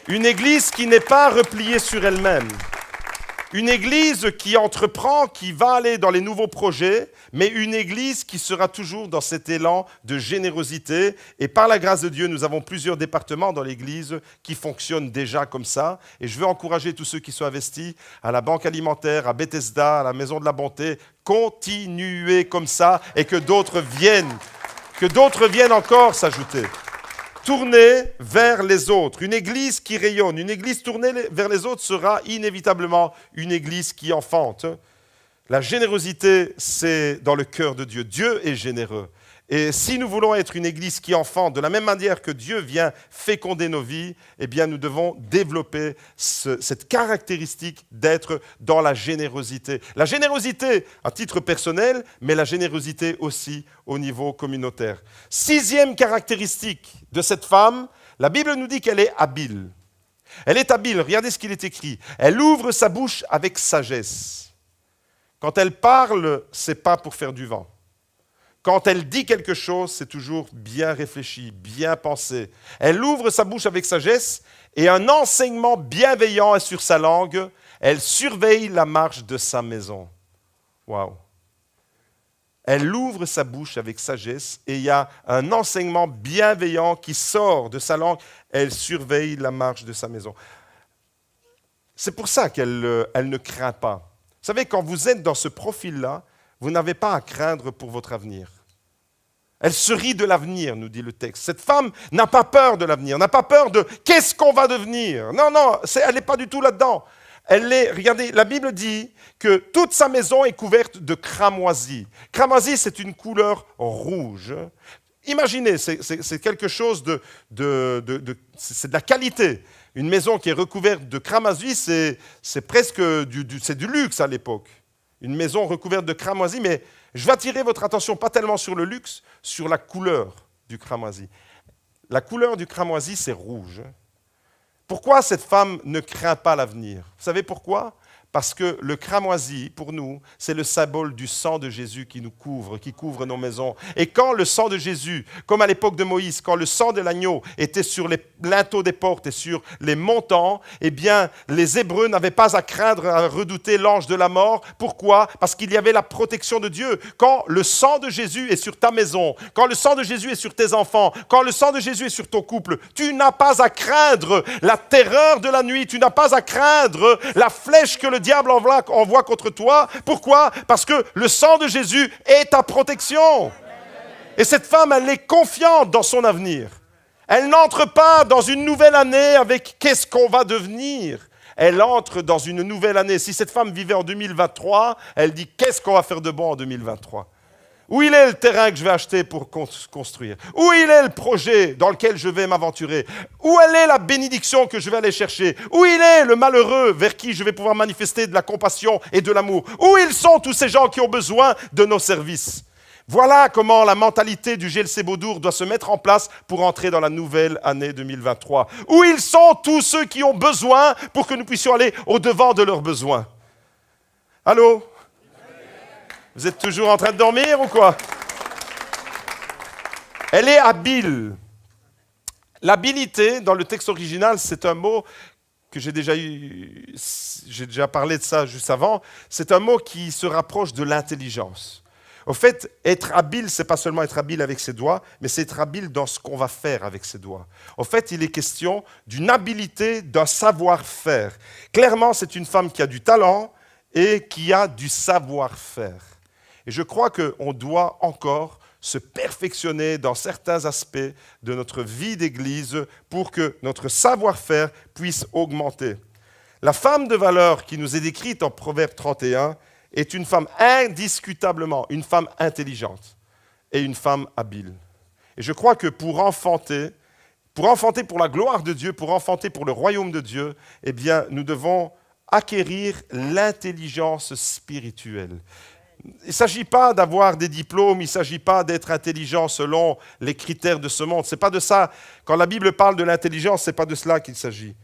Speaker 1: Une église qui n'est pas repliée sur elle-même. Une église qui entreprend, qui va aller dans les nouveaux projets, mais une église qui sera toujours dans cet élan de générosité. Et par la grâce de Dieu, nous avons plusieurs départements dans l'église qui fonctionnent déjà comme ça. Et je veux encourager tous ceux qui sont investis à la Banque alimentaire, à Bethesda, à la Maison de la Bonté, continuez comme ça et que d'autres viennent encore s'ajouter. Tournez vers les autres. Une église qui rayonne, une église tournée vers les autres sera inévitablement une église qui enfante. La générosité, c'est dans le cœur de Dieu. Dieu est généreux. Et si nous voulons être une église qui enfante, de la même manière que Dieu vient féconder nos vies, eh bien nous devons développer cette caractéristique d'être dans la générosité. La générosité à titre personnel, mais la générosité aussi au niveau communautaire. 6e caractéristique de cette femme, la Bible nous dit qu'elle est habile. Elle est habile, regardez ce qu'il est écrit. Elle ouvre sa bouche avec sagesse. Quand elle parle, ce n'est pas pour faire du vent. Quand elle dit quelque chose, c'est toujours bien réfléchi, bien pensé. Elle ouvre sa bouche avec sagesse et un enseignement bienveillant est sur sa langue. Elle surveille la marche de sa maison. Waouh! Elle ouvre sa bouche avec sagesse et il y a un enseignement bienveillant qui sort de sa langue. Elle surveille la marche de sa maison. C'est pour ça qu'elle ne craint pas. Vous savez, quand vous êtes dans ce profil-là, vous n'avez pas à craindre pour votre avenir. Elle se rit de l'avenir, nous dit le texte. Cette femme n'a pas peur de l'avenir, n'a pas peur de « qu'est-ce qu'on va devenir ?» Non, elle n'est pas du tout là-dedans. Regardez, la Bible dit que toute sa maison est couverte de cramoisi. Cramoisi, c'est une couleur rouge. Imaginez, c'est quelque chose c'est de la qualité. Une maison qui est recouverte de cramoisi, c'est presque du luxe à l'époque. Une maison recouverte de cramoisi, mais je vais attirer votre attention pas tellement sur le luxe, sur la couleur du cramoisi. La couleur du cramoisi, c'est rouge. Pourquoi cette femme ne craint pas l'avenir? Vous savez pourquoi? Parce que le cramoisi, pour nous, c'est le symbole du sang de Jésus qui nous couvre, qui couvre nos maisons. Et quand le sang de Jésus, comme à l'époque de Moïse, quand le sang de l'agneau était sur les linteaux des portes et sur les montants, eh bien, les Hébreux n'avaient pas à craindre, à redouter l'ange de la mort. Pourquoi? Parce qu'il y avait la protection de Dieu. Quand le sang de Jésus est sur ta maison, quand le sang de Jésus est sur tes enfants, quand le sang de Jésus est sur ton couple, tu n'as pas à craindre la terreur de la nuit, tu n'as pas à craindre la flèche que le diable envoie contre toi. Pourquoi? Parce que le sang de Jésus est ta protection. Et cette femme, elle est confiante dans son avenir. Elle n'entre pas dans une nouvelle année avec qu'est-ce qu'on va devenir. Elle entre dans une nouvelle année. Si cette femme vivait en 2023, elle dit qu'est-ce qu'on va faire de bon en 2023? Où il est le terrain que je vais acheter pour construire? Où il est le projet dans lequel je vais m'aventurer? Où elle est la bénédiction que je vais aller chercher? Où il est le malheureux vers qui je vais pouvoir manifester de la compassion et de l'amour? Où ils sont tous ces gens qui ont besoin de nos services? Voilà comment la mentalité du GLC Beaudour doit se mettre en place pour entrer dans la nouvelle année 2023. Où ils sont tous ceux qui ont besoin pour que nous puissions aller au-devant de leurs besoins? Allô? Vous êtes toujours en train de dormir ou quoi? Elle est habile. L'habileté, dans le texte original, c'est un mot que j'ai déjà parlé de ça juste avant. C'est un mot qui se rapproche de l'intelligence. Au fait, être habile, ce n'est pas seulement être habile avec ses doigts, mais c'est être habile dans ce qu'on va faire avec ses doigts. Au fait, il est question d'une habileté, d'un savoir-faire. Clairement, c'est une femme qui a du talent et qui a du savoir-faire. Et je crois qu'on doit encore se perfectionner dans certains aspects de notre vie d'église pour que notre savoir-faire puisse augmenter. La femme de valeur qui nous est décrite en Proverbe 31 est une femme indiscutablement, une femme intelligente et une femme habile. Et je crois que pour enfanter pour la gloire de Dieu, pour enfanter pour le royaume de Dieu, eh bien, nous devons acquérir l'intelligence spirituelle. Il ne s'agit pas d'avoir des diplômes, il ne s'agit pas d'être intelligent selon les critères de ce monde. Ce n'est pas de ça. Quand la Bible parle de l'intelligence, ce n'est pas de cela qu'il s'agit.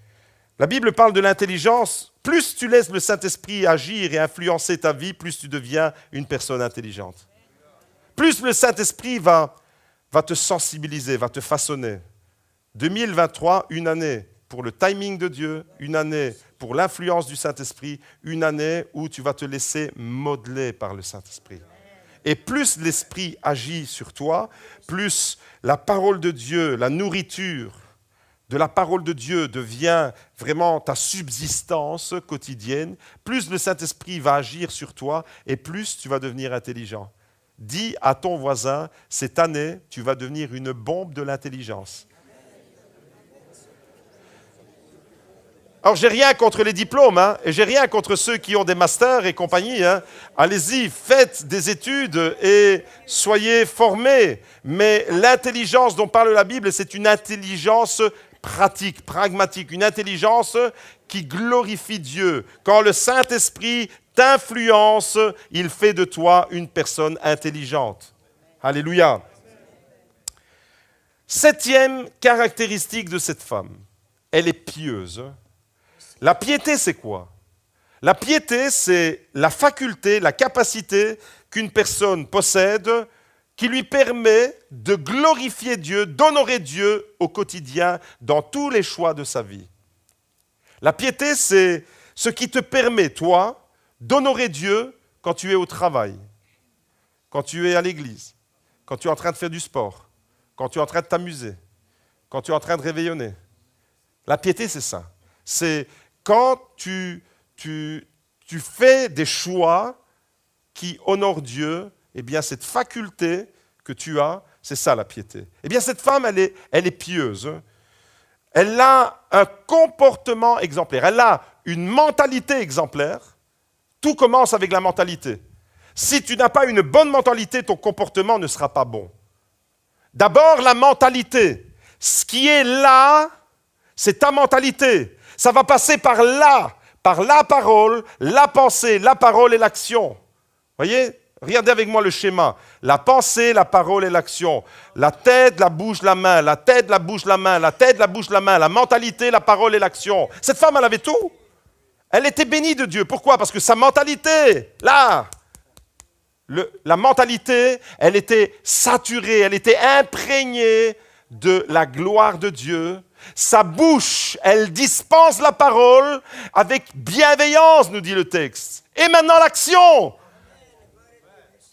Speaker 1: La Bible parle de l'intelligence. Plus tu laisses le Saint-Esprit agir et influencer ta vie, plus tu deviens une personne intelligente. Plus le Saint-Esprit va te sensibiliser, va te façonner. 2023, une année pour le timing de Dieu, une année pour l'influence du Saint-Esprit, une année où tu vas te laisser modeler par le Saint-Esprit. Et plus l'Esprit agit sur toi, plus la parole de Dieu, la nourriture de la parole de Dieu devient vraiment ta subsistance quotidienne, plus le Saint-Esprit va agir sur toi et plus tu vas devenir intelligent. Dis à ton voisin, cette année, tu vas devenir une bombe de l'intelligence. Alors, j'ai rien contre les diplômes, et j'ai rien contre ceux qui ont des masters et compagnie. Allez-y, faites des études et soyez formés. Mais l'intelligence dont parle la Bible, c'est une intelligence pratique, pragmatique, une intelligence qui glorifie Dieu. Quand le Saint-Esprit t'influence, il fait de toi une personne intelligente. Alléluia. 7e caractéristique de cette femme, elle est pieuse. La piété, c'est quoi? La piété, c'est la faculté, la capacité qu'une personne possède qui lui permet de glorifier Dieu, d'honorer Dieu au quotidien dans tous les choix de sa vie. La piété, c'est ce qui te permet, toi, d'honorer Dieu quand tu es au travail, quand tu es à l'église, quand tu es en train de faire du sport, quand tu es en train de t'amuser, quand tu es en train de réveillonner. La piété, c'est ça. C'est quand tu fais des choix qui honorent Dieu, eh bien, cette faculté que tu as, c'est ça la piété. Eh bien, cette femme, elle est pieuse. Elle a un comportement exemplaire. Elle a une mentalité exemplaire. Tout commence avec la mentalité. Si tu n'as pas une bonne mentalité, ton comportement ne sera pas bon. D'abord, la mentalité. Ce qui est là, c'est ta mentalité. Ça va passer par là, par la parole, la pensée, la parole et l'action. Voyez? Regardez avec moi le schéma. La pensée, la parole et l'action. La tête, la bouche, la main. La tête, la bouche, la main. La tête, la bouche, la main. La mentalité, la parole et l'action. Cette femme, elle avait tout. Elle était bénie de Dieu. Pourquoi? Parce que sa mentalité, là, la mentalité, elle était saturée, elle était imprégnée de la gloire de Dieu. Sa bouche, elle dispense la parole avec bienveillance, nous dit le texte. Et maintenant l'action.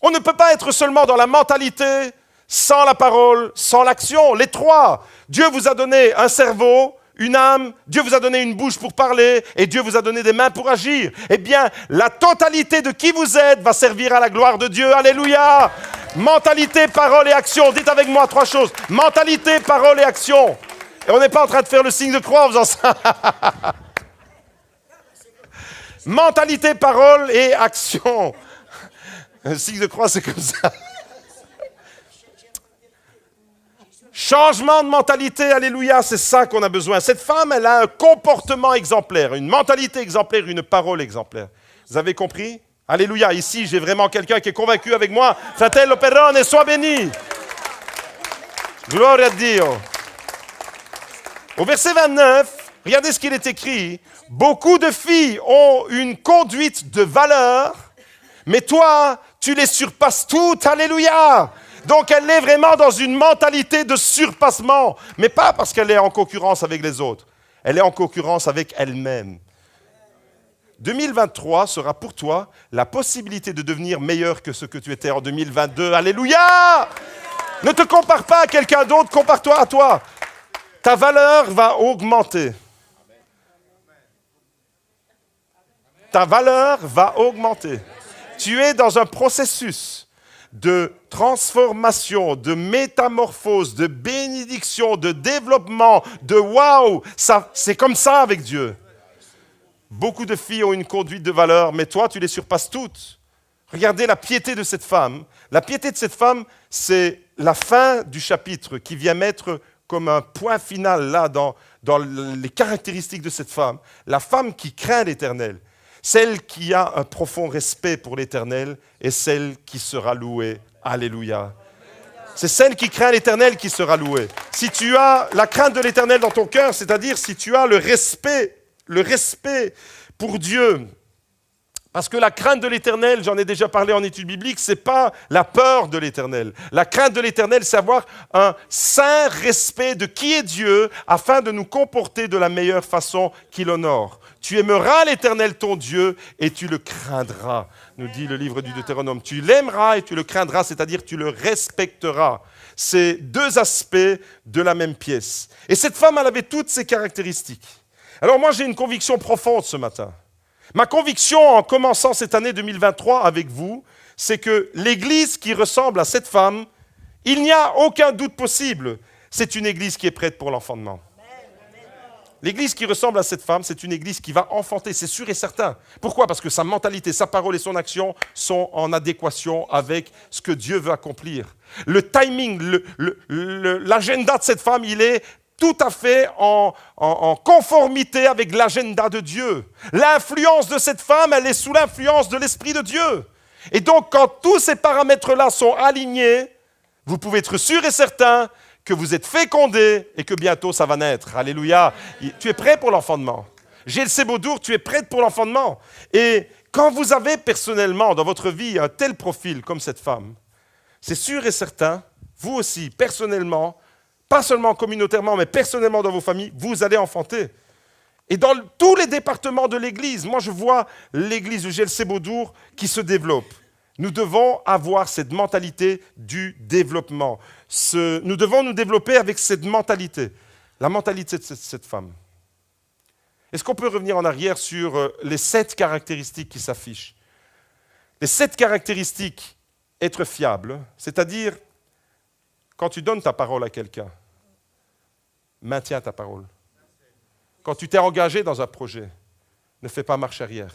Speaker 1: On ne peut pas être seulement dans la mentalité, sans la parole, sans l'action. Les trois. Dieu vous a donné un cerveau, une âme, Dieu vous a donné une bouche pour parler et Dieu vous a donné des mains pour agir. Eh bien, la totalité de qui vous êtes va servir à la gloire de Dieu. Alléluia! Mentalité, parole et action. Dites avec moi trois choses. Mentalité, parole et action. Et on n'est pas en train de faire le signe de croix en faisant ça. Mentalité, parole et action. Le signe de croix, c'est comme ça. Changement de mentalité, alléluia, c'est ça qu'on a besoin. Cette femme, elle a un comportement exemplaire, une mentalité exemplaire, une parole exemplaire. Vous avez compris? Alléluia, ici, j'ai vraiment quelqu'un qui est convaincu avec moi. Fratello Perrone, sois béni. Gloria a Dio. Au verset 29, regardez ce qu'il est écrit. Beaucoup de filles ont une conduite de valeur, mais toi, tu les surpasses toutes. Alléluia! Donc, elle est vraiment dans une mentalité de surpassement, mais pas parce qu'elle est en concurrence avec les autres. Elle est en concurrence avec elle-même. 2023 sera pour toi la possibilité de devenir meilleur que ce que tu étais en 2022. Alléluia! Ne te compare pas à quelqu'un d'autre, compare-toi à toi. Ta valeur va augmenter. Ta valeur va augmenter. Tu es dans un processus de transformation, de métamorphose, de bénédiction, de développement, de waouh. C'est comme ça avec Dieu. Beaucoup de filles ont une conduite de valeur, mais toi, tu les surpasses toutes. Regardez la piété de cette femme. La piété de cette femme, c'est la fin du chapitre qui vient mettre comme un point final là dans les caractéristiques de cette femme. La femme qui craint l'Éternel, celle qui a un profond respect pour l'Éternel et celle qui sera louée. Alléluia. C'est celle qui craint l'Éternel qui sera louée. Si tu as la crainte de l'Éternel dans ton cœur, c'est-à-dire si tu as le respect pour Dieu, Parce que la crainte de l'Éternel, j'en ai déjà parlé en étude biblique, ce n'est pas la peur de l'Éternel. La crainte de l'Éternel, c'est avoir un saint respect de qui est Dieu afin de nous comporter de la meilleure façon qu'il honore. Tu aimeras l'Éternel ton Dieu et tu le craindras, nous dit le livre du Deutéronome. Tu l'aimeras et tu le craindras, c'est-à-dire tu le respecteras. C'est deux aspects de la même pièce. Et cette femme, elle avait toutes ces caractéristiques. Alors moi, j'ai une conviction profonde ce matin. Ma conviction en commençant cette année 2023 avec vous, c'est que l'Église qui ressemble à cette femme, il n'y a aucun doute possible, c'est une Église qui est prête pour l'enfantement. L'Église qui ressemble à cette femme, c'est une Église qui va enfanter, c'est sûr et certain. Pourquoi ? Parce que sa mentalité, sa parole et son action sont en adéquation avec ce que Dieu veut accomplir. Le timing, l'agenda de cette femme, il est tout à fait en conformité avec l'agenda de Dieu. L'influence de cette femme, elle est sous l'influence de l'Esprit de Dieu. Et donc, quand tous ces paramètres-là sont alignés, vous pouvez être sûr et certain que vous êtes fécondés et que bientôt ça va naître. Alléluia. Tu es prêt pour l'enfantement. GLC Beaudour, tu es prête pour l'enfantement. Et quand vous avez personnellement dans votre vie un tel profil comme cette femme, c'est sûr et certain, vous aussi, personnellement, pas seulement communautairement, mais personnellement dans vos familles, vous allez enfanter. Et dans tous les départements de l'Église, moi je vois l'Église de GLC Beaudour qui se développe. Nous devons avoir cette mentalité du développement. Nous devons nous développer avec cette mentalité, la mentalité de cette femme. Est-ce qu'on peut revenir en arrière sur les 7 caractéristiques qui s'affichent ? Les 7 caractéristiques, être fiable, c'est-à-dire quand tu donnes ta parole à quelqu'un, maintiens ta parole. Quand tu t'es engagé dans un projet, ne fais pas marche arrière.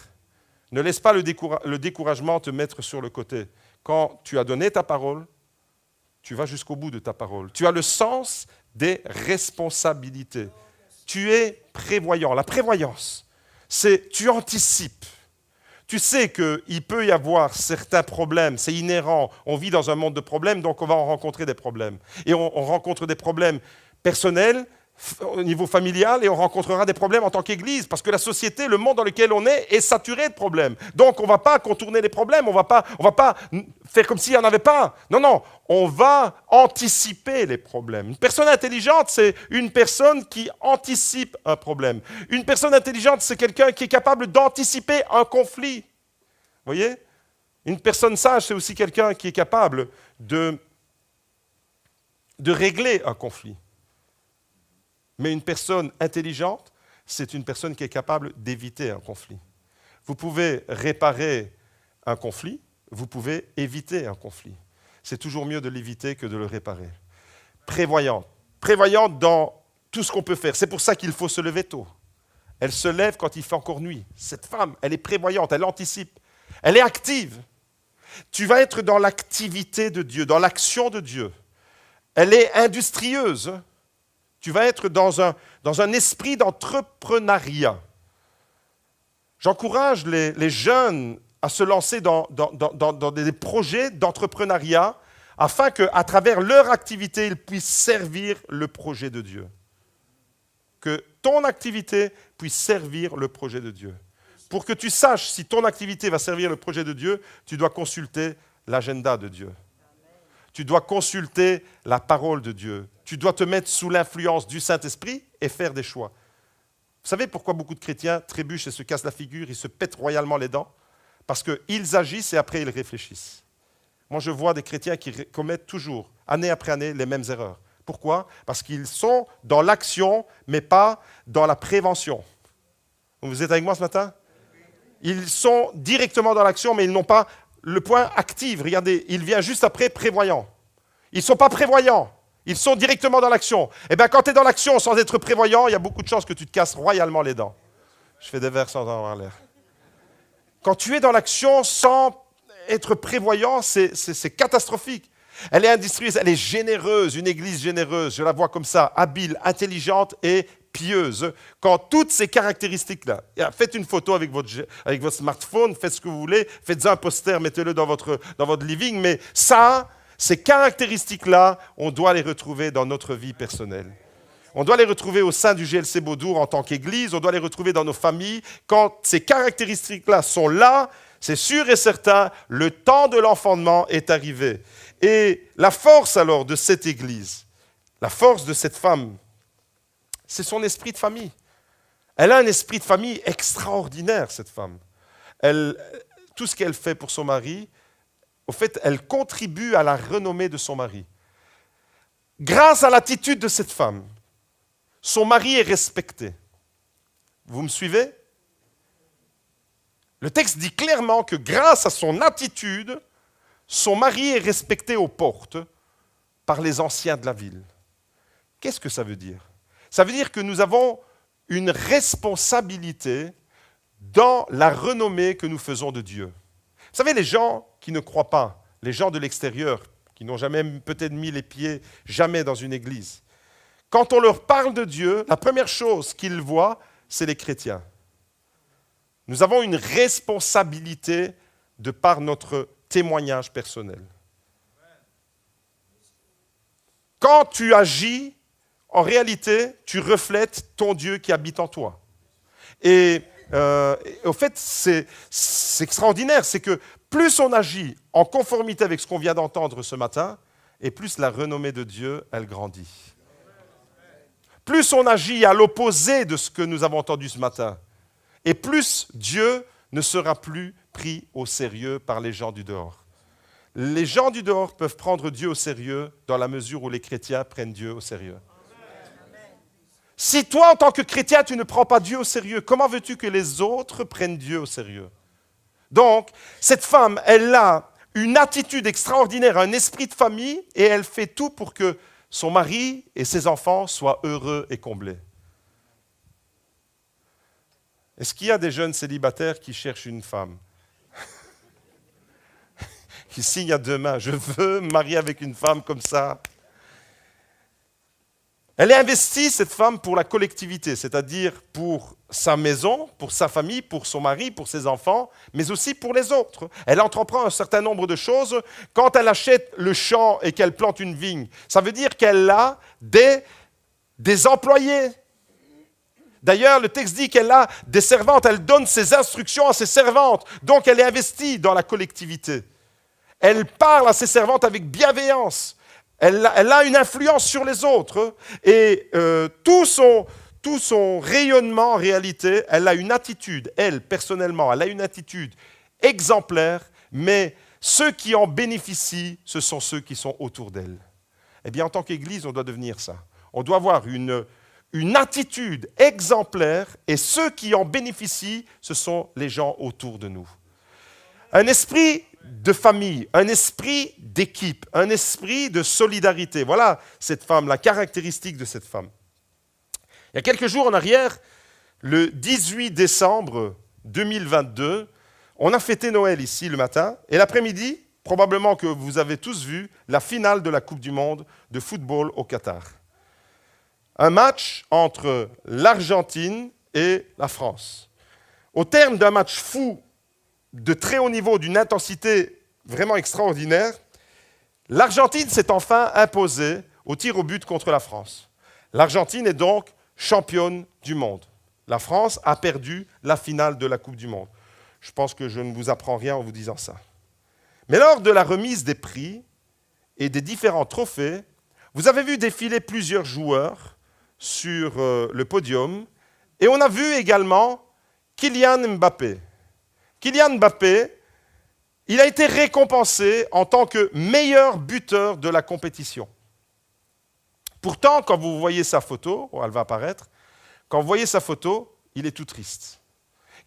Speaker 1: Ne laisse pas le découragement te mettre sur le côté. Quand tu as donné ta parole, tu vas jusqu'au bout de ta parole. Tu as le sens des responsabilités. Tu es prévoyant. La prévoyance, c'est tu anticipes. Tu sais qu'il peut y avoir certains problèmes, c'est inhérent. On vit dans un monde de problèmes, donc on va en rencontrer des problèmes. Et on rencontre des problèmes personnels, au niveau familial, et on rencontrera des problèmes en tant qu'Église, parce que la société, le monde dans lequel on est saturé de problèmes. Donc on ne va pas contourner les problèmes, on va pas faire comme s'il n'y en avait pas. Non, on va anticiper les problèmes. Une personne intelligente, c'est une personne qui anticipe un problème. Une personne intelligente, c'est quelqu'un qui est capable d'anticiper un conflit. Vous voyez ? Une personne sage, c'est aussi quelqu'un qui est capable de régler un conflit. Mais une personne intelligente, c'est une personne qui est capable d'éviter un conflit. Vous pouvez réparer un conflit, vous pouvez éviter un conflit. C'est toujours mieux de l'éviter que de le réparer. Prévoyante. Prévoyante dans tout ce qu'on peut faire. C'est pour ça qu'il faut se lever tôt. Elle se lève quand il fait encore nuit. Cette femme, elle est prévoyante, elle anticipe. Elle est active. Tu vas être dans l'activité de Dieu, dans l'action de Dieu. Elle est industrieuse. Tu vas être dans un esprit d'entrepreneuriat. J'encourage les jeunes à se lancer dans des projets d'entrepreneuriat afin qu'à travers leur activité, ils puissent servir le projet de Dieu. Que ton activité puisse servir le projet de Dieu. Pour que tu saches si ton activité va servir le projet de Dieu, tu dois consulter l'agenda de Dieu. Tu dois consulter la parole de Dieu. Tu dois te mettre sous l'influence du Saint-Esprit et faire des choix. Vous savez pourquoi beaucoup de chrétiens trébuchent et se cassent la figure, ils se pètent royalement les dents ? Parce qu'ils agissent et après ils réfléchissent. Moi je vois des chrétiens qui commettent toujours, année après année, les mêmes erreurs. Pourquoi ? Parce qu'ils sont dans l'action, mais pas dans la prévention. Vous êtes avec moi ce matin ? Ils sont directement dans l'action, mais ils n'ont pas le point actif. Regardez, il vient juste après prévoyant. Ils ne sont pas prévoyants. Ils sont directement dans l'action. Eh bien, quand tu es dans l'action sans être prévoyant, il y a beaucoup de chances que tu te casses royalement les dents. Je fais des vers sans avoir l'air. Quand tu es dans l'action sans être prévoyant, c'est catastrophique. Elle est industrieuse, elle est généreuse, une église généreuse, je la vois comme ça, habile, intelligente et pieuse. Quand toutes ces caractéristiques-là, faites une photo avec votre smartphone, faites ce que vous voulez, faites un poster, mettez-le dans votre living, mais ça, ces caractéristiques-là, on doit les retrouver dans notre vie personnelle. On doit les retrouver au sein du GLC Beaudour en tant qu'église, on doit les retrouver dans nos familles. Quand ces caractéristiques-là sont là, C'est sûr et certain, le temps de l'enfantement est arrivé. Et la force alors de cette Église, la force de cette femme, c'est son esprit de famille. Elle a un esprit de famille extraordinaire, cette femme. Tout ce qu'elle fait pour son mari, au fait, elle contribue à la renommée de son mari. Grâce à l'attitude de cette femme, son mari est respecté. Vous me suivez? Le texte dit clairement que grâce à son attitude, son mari est respecté aux portes par les anciens de la ville. Qu'est-ce que ça veut dire? Ça veut dire que nous avons une responsabilité dans la renommée que nous faisons de Dieu. Vous savez, les gens qui ne croient pas, les gens de l'extérieur, qui n'ont jamais peut-être mis les pieds jamais dans une église, quand on leur parle de Dieu, la première chose qu'ils voient, c'est les chrétiens. Nous avons une responsabilité de par notre témoignage personnel. Quand tu agis, en réalité, tu reflètes ton Dieu qui habite en toi. Et au fait, c'est extraordinaire, c'est que plus on agit en conformité avec ce qu'on vient d'entendre ce matin, et plus la renommée de Dieu, elle grandit. Plus on agit à l'opposé de ce que nous avons entendu ce matin, et plus Dieu ne sera plus pris au sérieux par les gens du dehors. Les gens du dehors peuvent prendre Dieu au sérieux dans la mesure où les chrétiens prennent Dieu au sérieux. Si toi, en tant que chrétien, tu ne prends pas Dieu au sérieux, comment veux-tu que les autres prennent Dieu au sérieux? Donc, cette femme, elle a une attitude extraordinaire, un esprit de famille, et elle fait tout pour que son mari et ses enfants soient heureux et comblés. Est-ce qu'il y a des jeunes célibataires qui cherchent une femme? Qui signent à deux mains, je veux me marier avec une femme comme ça. Elle est investie, cette femme, pour la collectivité, c'est-à-dire pour sa maison, pour sa famille, pour son mari, pour ses enfants, mais aussi pour les autres. Elle entreprend un certain nombre de choses. Quand elle achète le champ et qu'elle plante une vigne, ça veut dire qu'elle a des employés. D'ailleurs, le texte dit qu'elle a des servantes, elle donne ses instructions à ses servantes, donc elle est investie dans la collectivité. Elle parle à ses servantes avec bienveillance. Elle a une influence sur les autres et tout son rayonnement, en réalité, elle a une attitude, elle, personnellement, elle a une attitude exemplaire, mais ceux qui en bénéficient, ce sont ceux qui sont autour d'elle. Eh bien, en tant qu'Église, on doit devenir ça. On doit avoir une attitude exemplaire et ceux qui en bénéficient, ce sont les gens autour de nous. Un esprit de famille, un esprit d'équipe, un esprit de solidarité. Voilà cette femme, la caractéristique de cette femme. Il y a quelques jours en arrière, le 18 décembre 2022, on a fêté Noël ici le matin et l'après-midi, probablement que vous avez tous vu, la finale de la Coupe du Monde de football au Qatar. Un match entre l'Argentine et la France. Au terme d'un match fou, de très haut niveau, d'une intensité vraiment extraordinaire, l'Argentine s'est enfin imposée au tir au but contre la France. L'Argentine est donc championne du monde. La France a perdu la finale de la Coupe du Monde. Je pense que je ne vous apprends rien en vous disant ça. Mais lors de la remise des prix et des différents trophées, vous avez vu défiler plusieurs joueurs sur le podium et on a vu également Kylian Mbappé. Kylian Mbappé, il a été récompensé en tant que meilleur buteur de la compétition. Pourtant, quand vous voyez sa photo, elle va apparaître, quand vous voyez sa photo, il est tout triste.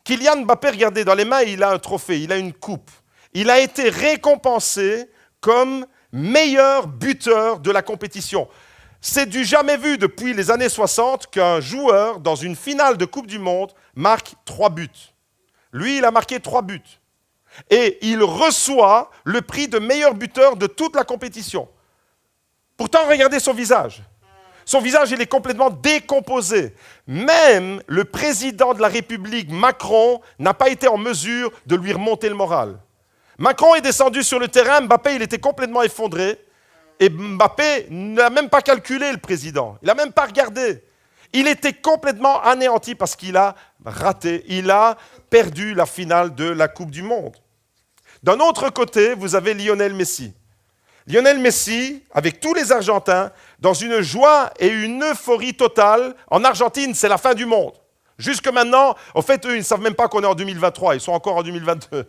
Speaker 1: Kylian Mbappé, regardez, dans les mains, il a un trophée, il a une coupe. Il a été récompensé comme meilleur buteur de la compétition. C'est du jamais vu depuis les années 60 qu'un joueur, dans une finale de Coupe du Monde, marque 3 buts. Lui, il a marqué 3 buts. Et il reçoit le prix de meilleur buteur de toute la compétition. Pourtant, regardez son visage. Son visage, il est complètement décomposé. Même le président de la République, Macron, n'a pas été en mesure de lui remonter le moral. Macron est descendu sur le terrain, Mbappé, il était complètement effondré. Et Mbappé n'a même pas calculé le président. Il n'a même pas regardé. Il était complètement anéanti parce qu'il a raté, il a perdu la finale de la Coupe du Monde. D'un autre côté, vous avez Lionel Messi. Lionel Messi, avec tous les Argentins, dans une joie et une euphorie totale. En Argentine, c'est la fin du monde. Jusque maintenant, en fait, eux, ils ne savent même pas qu'on est en 2023, ils sont encore en 2022.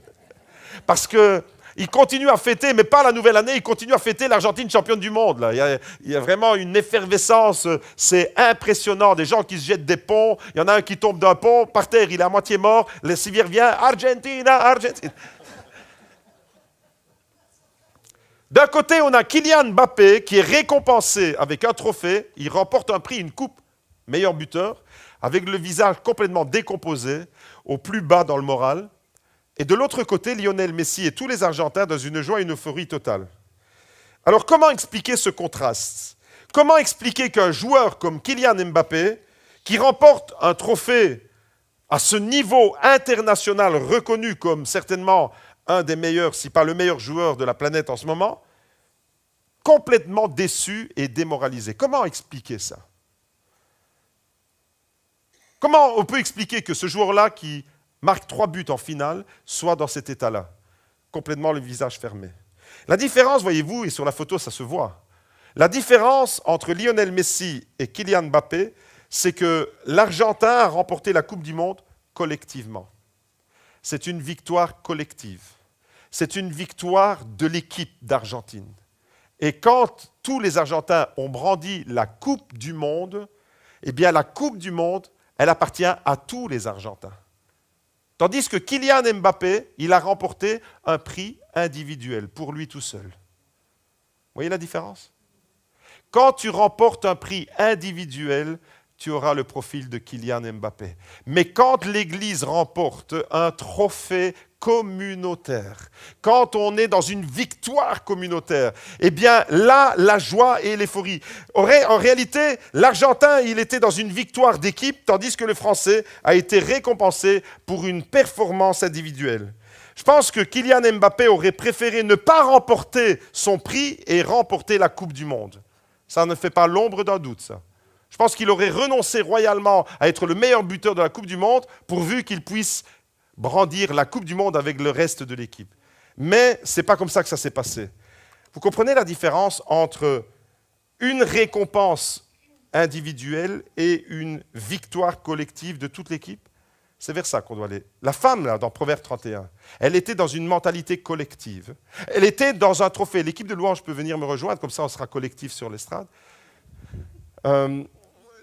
Speaker 1: Parce qu'ils continuent à fêter, mais pas la nouvelle année, ils continuent à fêter l'Argentine championne du monde. Là. Il y a vraiment une effervescence, c'est impressionnant. Des gens qui se jettent des ponts, il y en a un qui tombe d'un pont, par terre, il est à moitié mort, le civil vient, Argentina, Argentina. D'un côté, on a Kylian Mbappé qui est récompensé avec un trophée, il remporte un prix, une coupe, meilleur buteur, avec le visage complètement décomposé, au plus bas dans le moral. Et de l'autre côté, Lionel Messi et tous les Argentins dans une joie et une euphorie totale. Alors comment expliquer ce contraste? Comment expliquer qu'un joueur comme Kylian Mbappé, qui remporte un trophée à ce niveau international reconnu comme certainement un des meilleurs, si pas le meilleur joueur de la planète en ce moment, complètement déçu et démoralisé. Comment expliquer ça? Comment on peut expliquer que ce joueur-là qui marque 3 buts en finale soit dans cet état-là, complètement le visage fermé? La différence, voyez-vous, et sur la photo ça se voit, la différence entre Lionel Messi et Kylian Mbappé, c'est que l'Argentin a remporté la Coupe du Monde collectivement. C'est une victoire collective. C'est une victoire de l'équipe d'Argentine. Et quand tous les Argentins ont brandi la Coupe du Monde, eh bien la Coupe du Monde, elle appartient à tous les Argentins. Tandis que Kylian Mbappé, il a remporté un prix individuel pour lui tout seul. Vous voyez la différence? Quand tu remportes un prix individuel, tu auras le profil de Kylian Mbappé. Mais quand l'Église remporte un trophée communautaire, quand on est dans une victoire communautaire, eh bien là, la joie et l'euphorie. En réalité, l'Argentin, il était dans une victoire d'équipe, tandis que le Français a été récompensé pour une performance individuelle. Je pense que Kylian Mbappé aurait préféré ne pas remporter son prix et remporter la Coupe du Monde. Ça ne fait pas l'ombre d'un doute, ça. Je pense qu'il aurait renoncé royalement à être le meilleur buteur de la Coupe du Monde pourvu qu'il puisse brandir la Coupe du Monde avec le reste de l'équipe. Mais ce n'est pas comme ça que ça s'est passé. Vous comprenez la différence entre une récompense individuelle et une victoire collective de toute l'équipe? C'est vers ça qu'on doit aller. La femme, là, dans Proverbe 31, elle était dans une mentalité collective. Elle était dans un trophée. L'équipe de louange peut venir me rejoindre, comme ça on sera collectif sur l'estrade.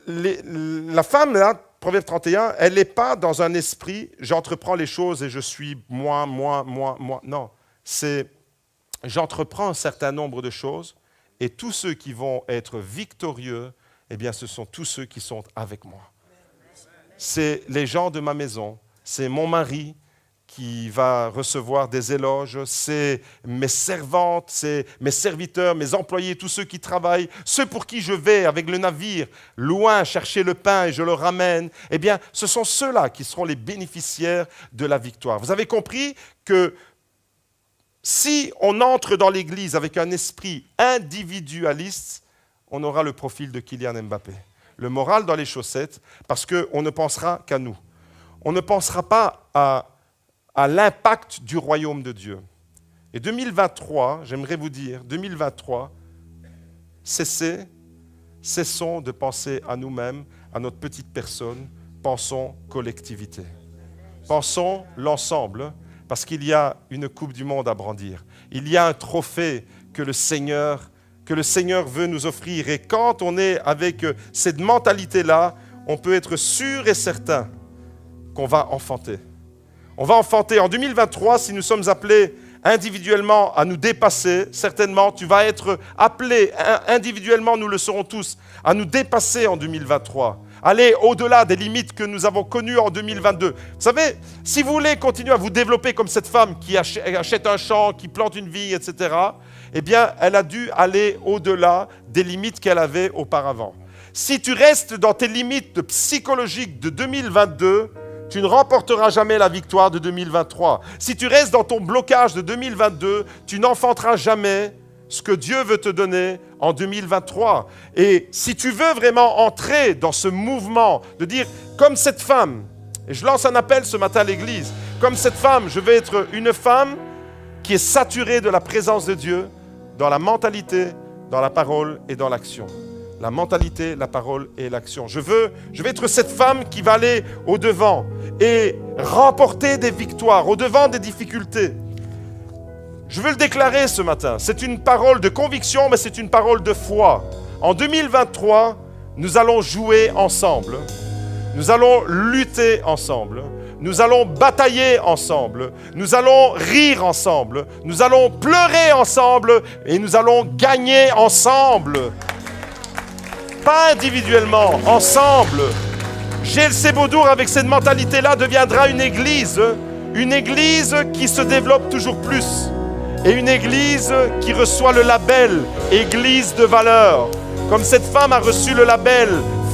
Speaker 1: La femme, là, Proverbe 31, elle n'est pas dans un esprit « j'entreprends les choses et je suis moi ». Non, c'est « j'entreprends un certain nombre de choses et tous ceux qui vont être victorieux, eh bien, ce sont tous ceux qui sont avec moi. C'est les gens de ma maison, c'est mon mari qui va recevoir des éloges, c'est mes servantes, c'est mes serviteurs, mes employés, tous ceux qui travaillent, ceux pour qui je vais avec le navire loin chercher le pain et je le ramène, eh bien, ce sont ceux-là qui seront les bénéficiaires de la victoire. Vous avez compris que si on entre dans l'Église avec un esprit individualiste, on aura le profil de Kylian Mbappé. Le moral dans les chaussettes, parce qu'on ne pensera qu'à nous. On ne pensera pas à l'impact du royaume de Dieu. Et 2023, j'aimerais vous dire, 2023, cessons de penser à nous-mêmes, à notre petite personne, pensons collectivité. Pensons l'ensemble, parce qu'il y a une Coupe du Monde à brandir. Il y a un trophée que le Seigneur veut nous offrir. Et quand on est avec cette mentalité-là, on peut être sûr et certain qu'on va enfanter. On va enfanter en 2023, si nous sommes appelés individuellement à nous dépasser, certainement, tu vas être appelé individuellement, nous le serons tous, à nous dépasser en 2023. Aller au-delà des limites que nous avons connues en 2022. Vous savez, si vous voulez continuer à vous développer comme cette femme qui achète un champ, qui plante une vigne, etc., eh bien, elle a dû aller au-delà des limites qu'elle avait auparavant. Si tu restes dans tes limites psychologiques de 2022, tu ne remporteras jamais la victoire de 2023. Si tu restes dans ton blocage de 2022, tu n'enfanteras jamais ce que Dieu veut te donner en 2023. Et si tu veux vraiment entrer dans ce mouvement, de dire, comme cette femme, et je lance un appel ce matin à l'Église, comme cette femme, je veux être une femme qui est saturée de la présence de Dieu dans la mentalité, dans la parole et dans l'action. La mentalité, la parole et l'action. Je veux être cette femme qui va aller au-devant et remporter des victoires, au-devant des difficultés. Je veux le déclarer ce matin. C'est une parole de conviction, mais c'est une parole de foi. En 2023, nous allons jouer ensemble. Nous allons lutter ensemble. Nous allons batailler ensemble. Nous allons rire ensemble. Nous allons pleurer ensemble et nous allons gagner ensemble. Pas individuellement, ensemble. GLC Beaudour, avec cette mentalité-là, deviendra une église qui se développe toujours plus. Et une église qui reçoit le label Église de valeur. Comme cette femme a reçu le label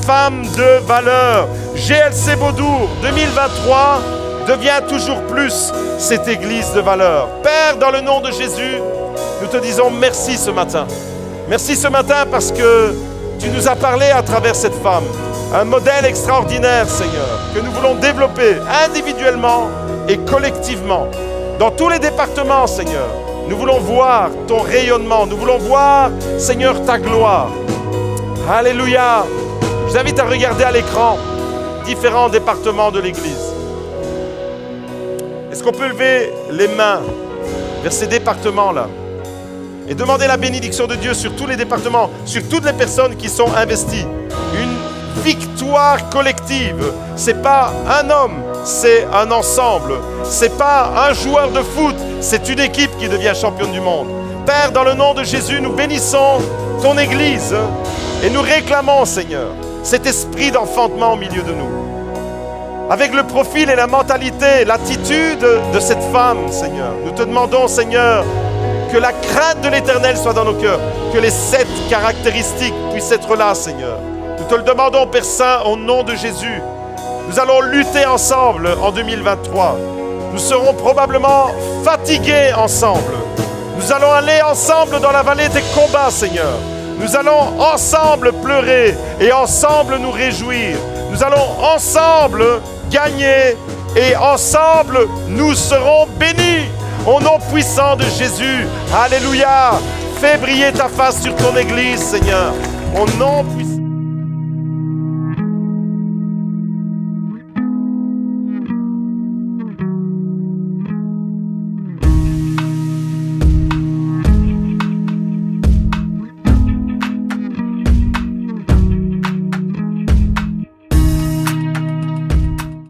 Speaker 1: Femme de valeur. GLC Beaudour 2023 devient toujours plus cette église de valeur. Père, dans le nom de Jésus, nous te disons merci ce matin. Merci ce matin parce que tu nous as parlé à travers cette femme. Un modèle extraordinaire, Seigneur, que nous voulons développer individuellement et collectivement. Dans tous les départements, Seigneur, nous voulons voir ton rayonnement. Nous voulons voir, Seigneur, ta gloire. Alléluia. Je vous invite à regarder à l'écran différents départements de l'Église. Est-ce qu'on peut lever les mains vers ces départements-là et demander la bénédiction de Dieu sur tous les départements, sur toutes les personnes qui sont investies? Une victoire collective. Ce n'est pas un homme, c'est un ensemble. Ce n'est pas un joueur de foot, c'est une équipe qui devient championne du monde. Père, dans le nom de Jésus, nous bénissons ton Église et nous réclamons, Seigneur, cet esprit d'enfantement au milieu de nous. Avec le profil et la mentalité, l'attitude de cette femme, Seigneur, nous te demandons, Seigneur, que la crainte de l'Éternel soit dans nos cœurs, que les 7 caractéristiques puissent être là, Seigneur. Nous te le demandons, Père Saint, au nom de Jésus. Nous allons lutter ensemble en 2023. Nous serons probablement fatigués ensemble. Nous allons aller ensemble dans la vallée des combats, Seigneur. Nous allons ensemble pleurer et ensemble nous réjouir. Nous allons ensemble gagner et ensemble nous serons bénis. Au nom puissant de Jésus, alléluia. Fais briller ta face sur ton Église, Seigneur. Au nom puissant.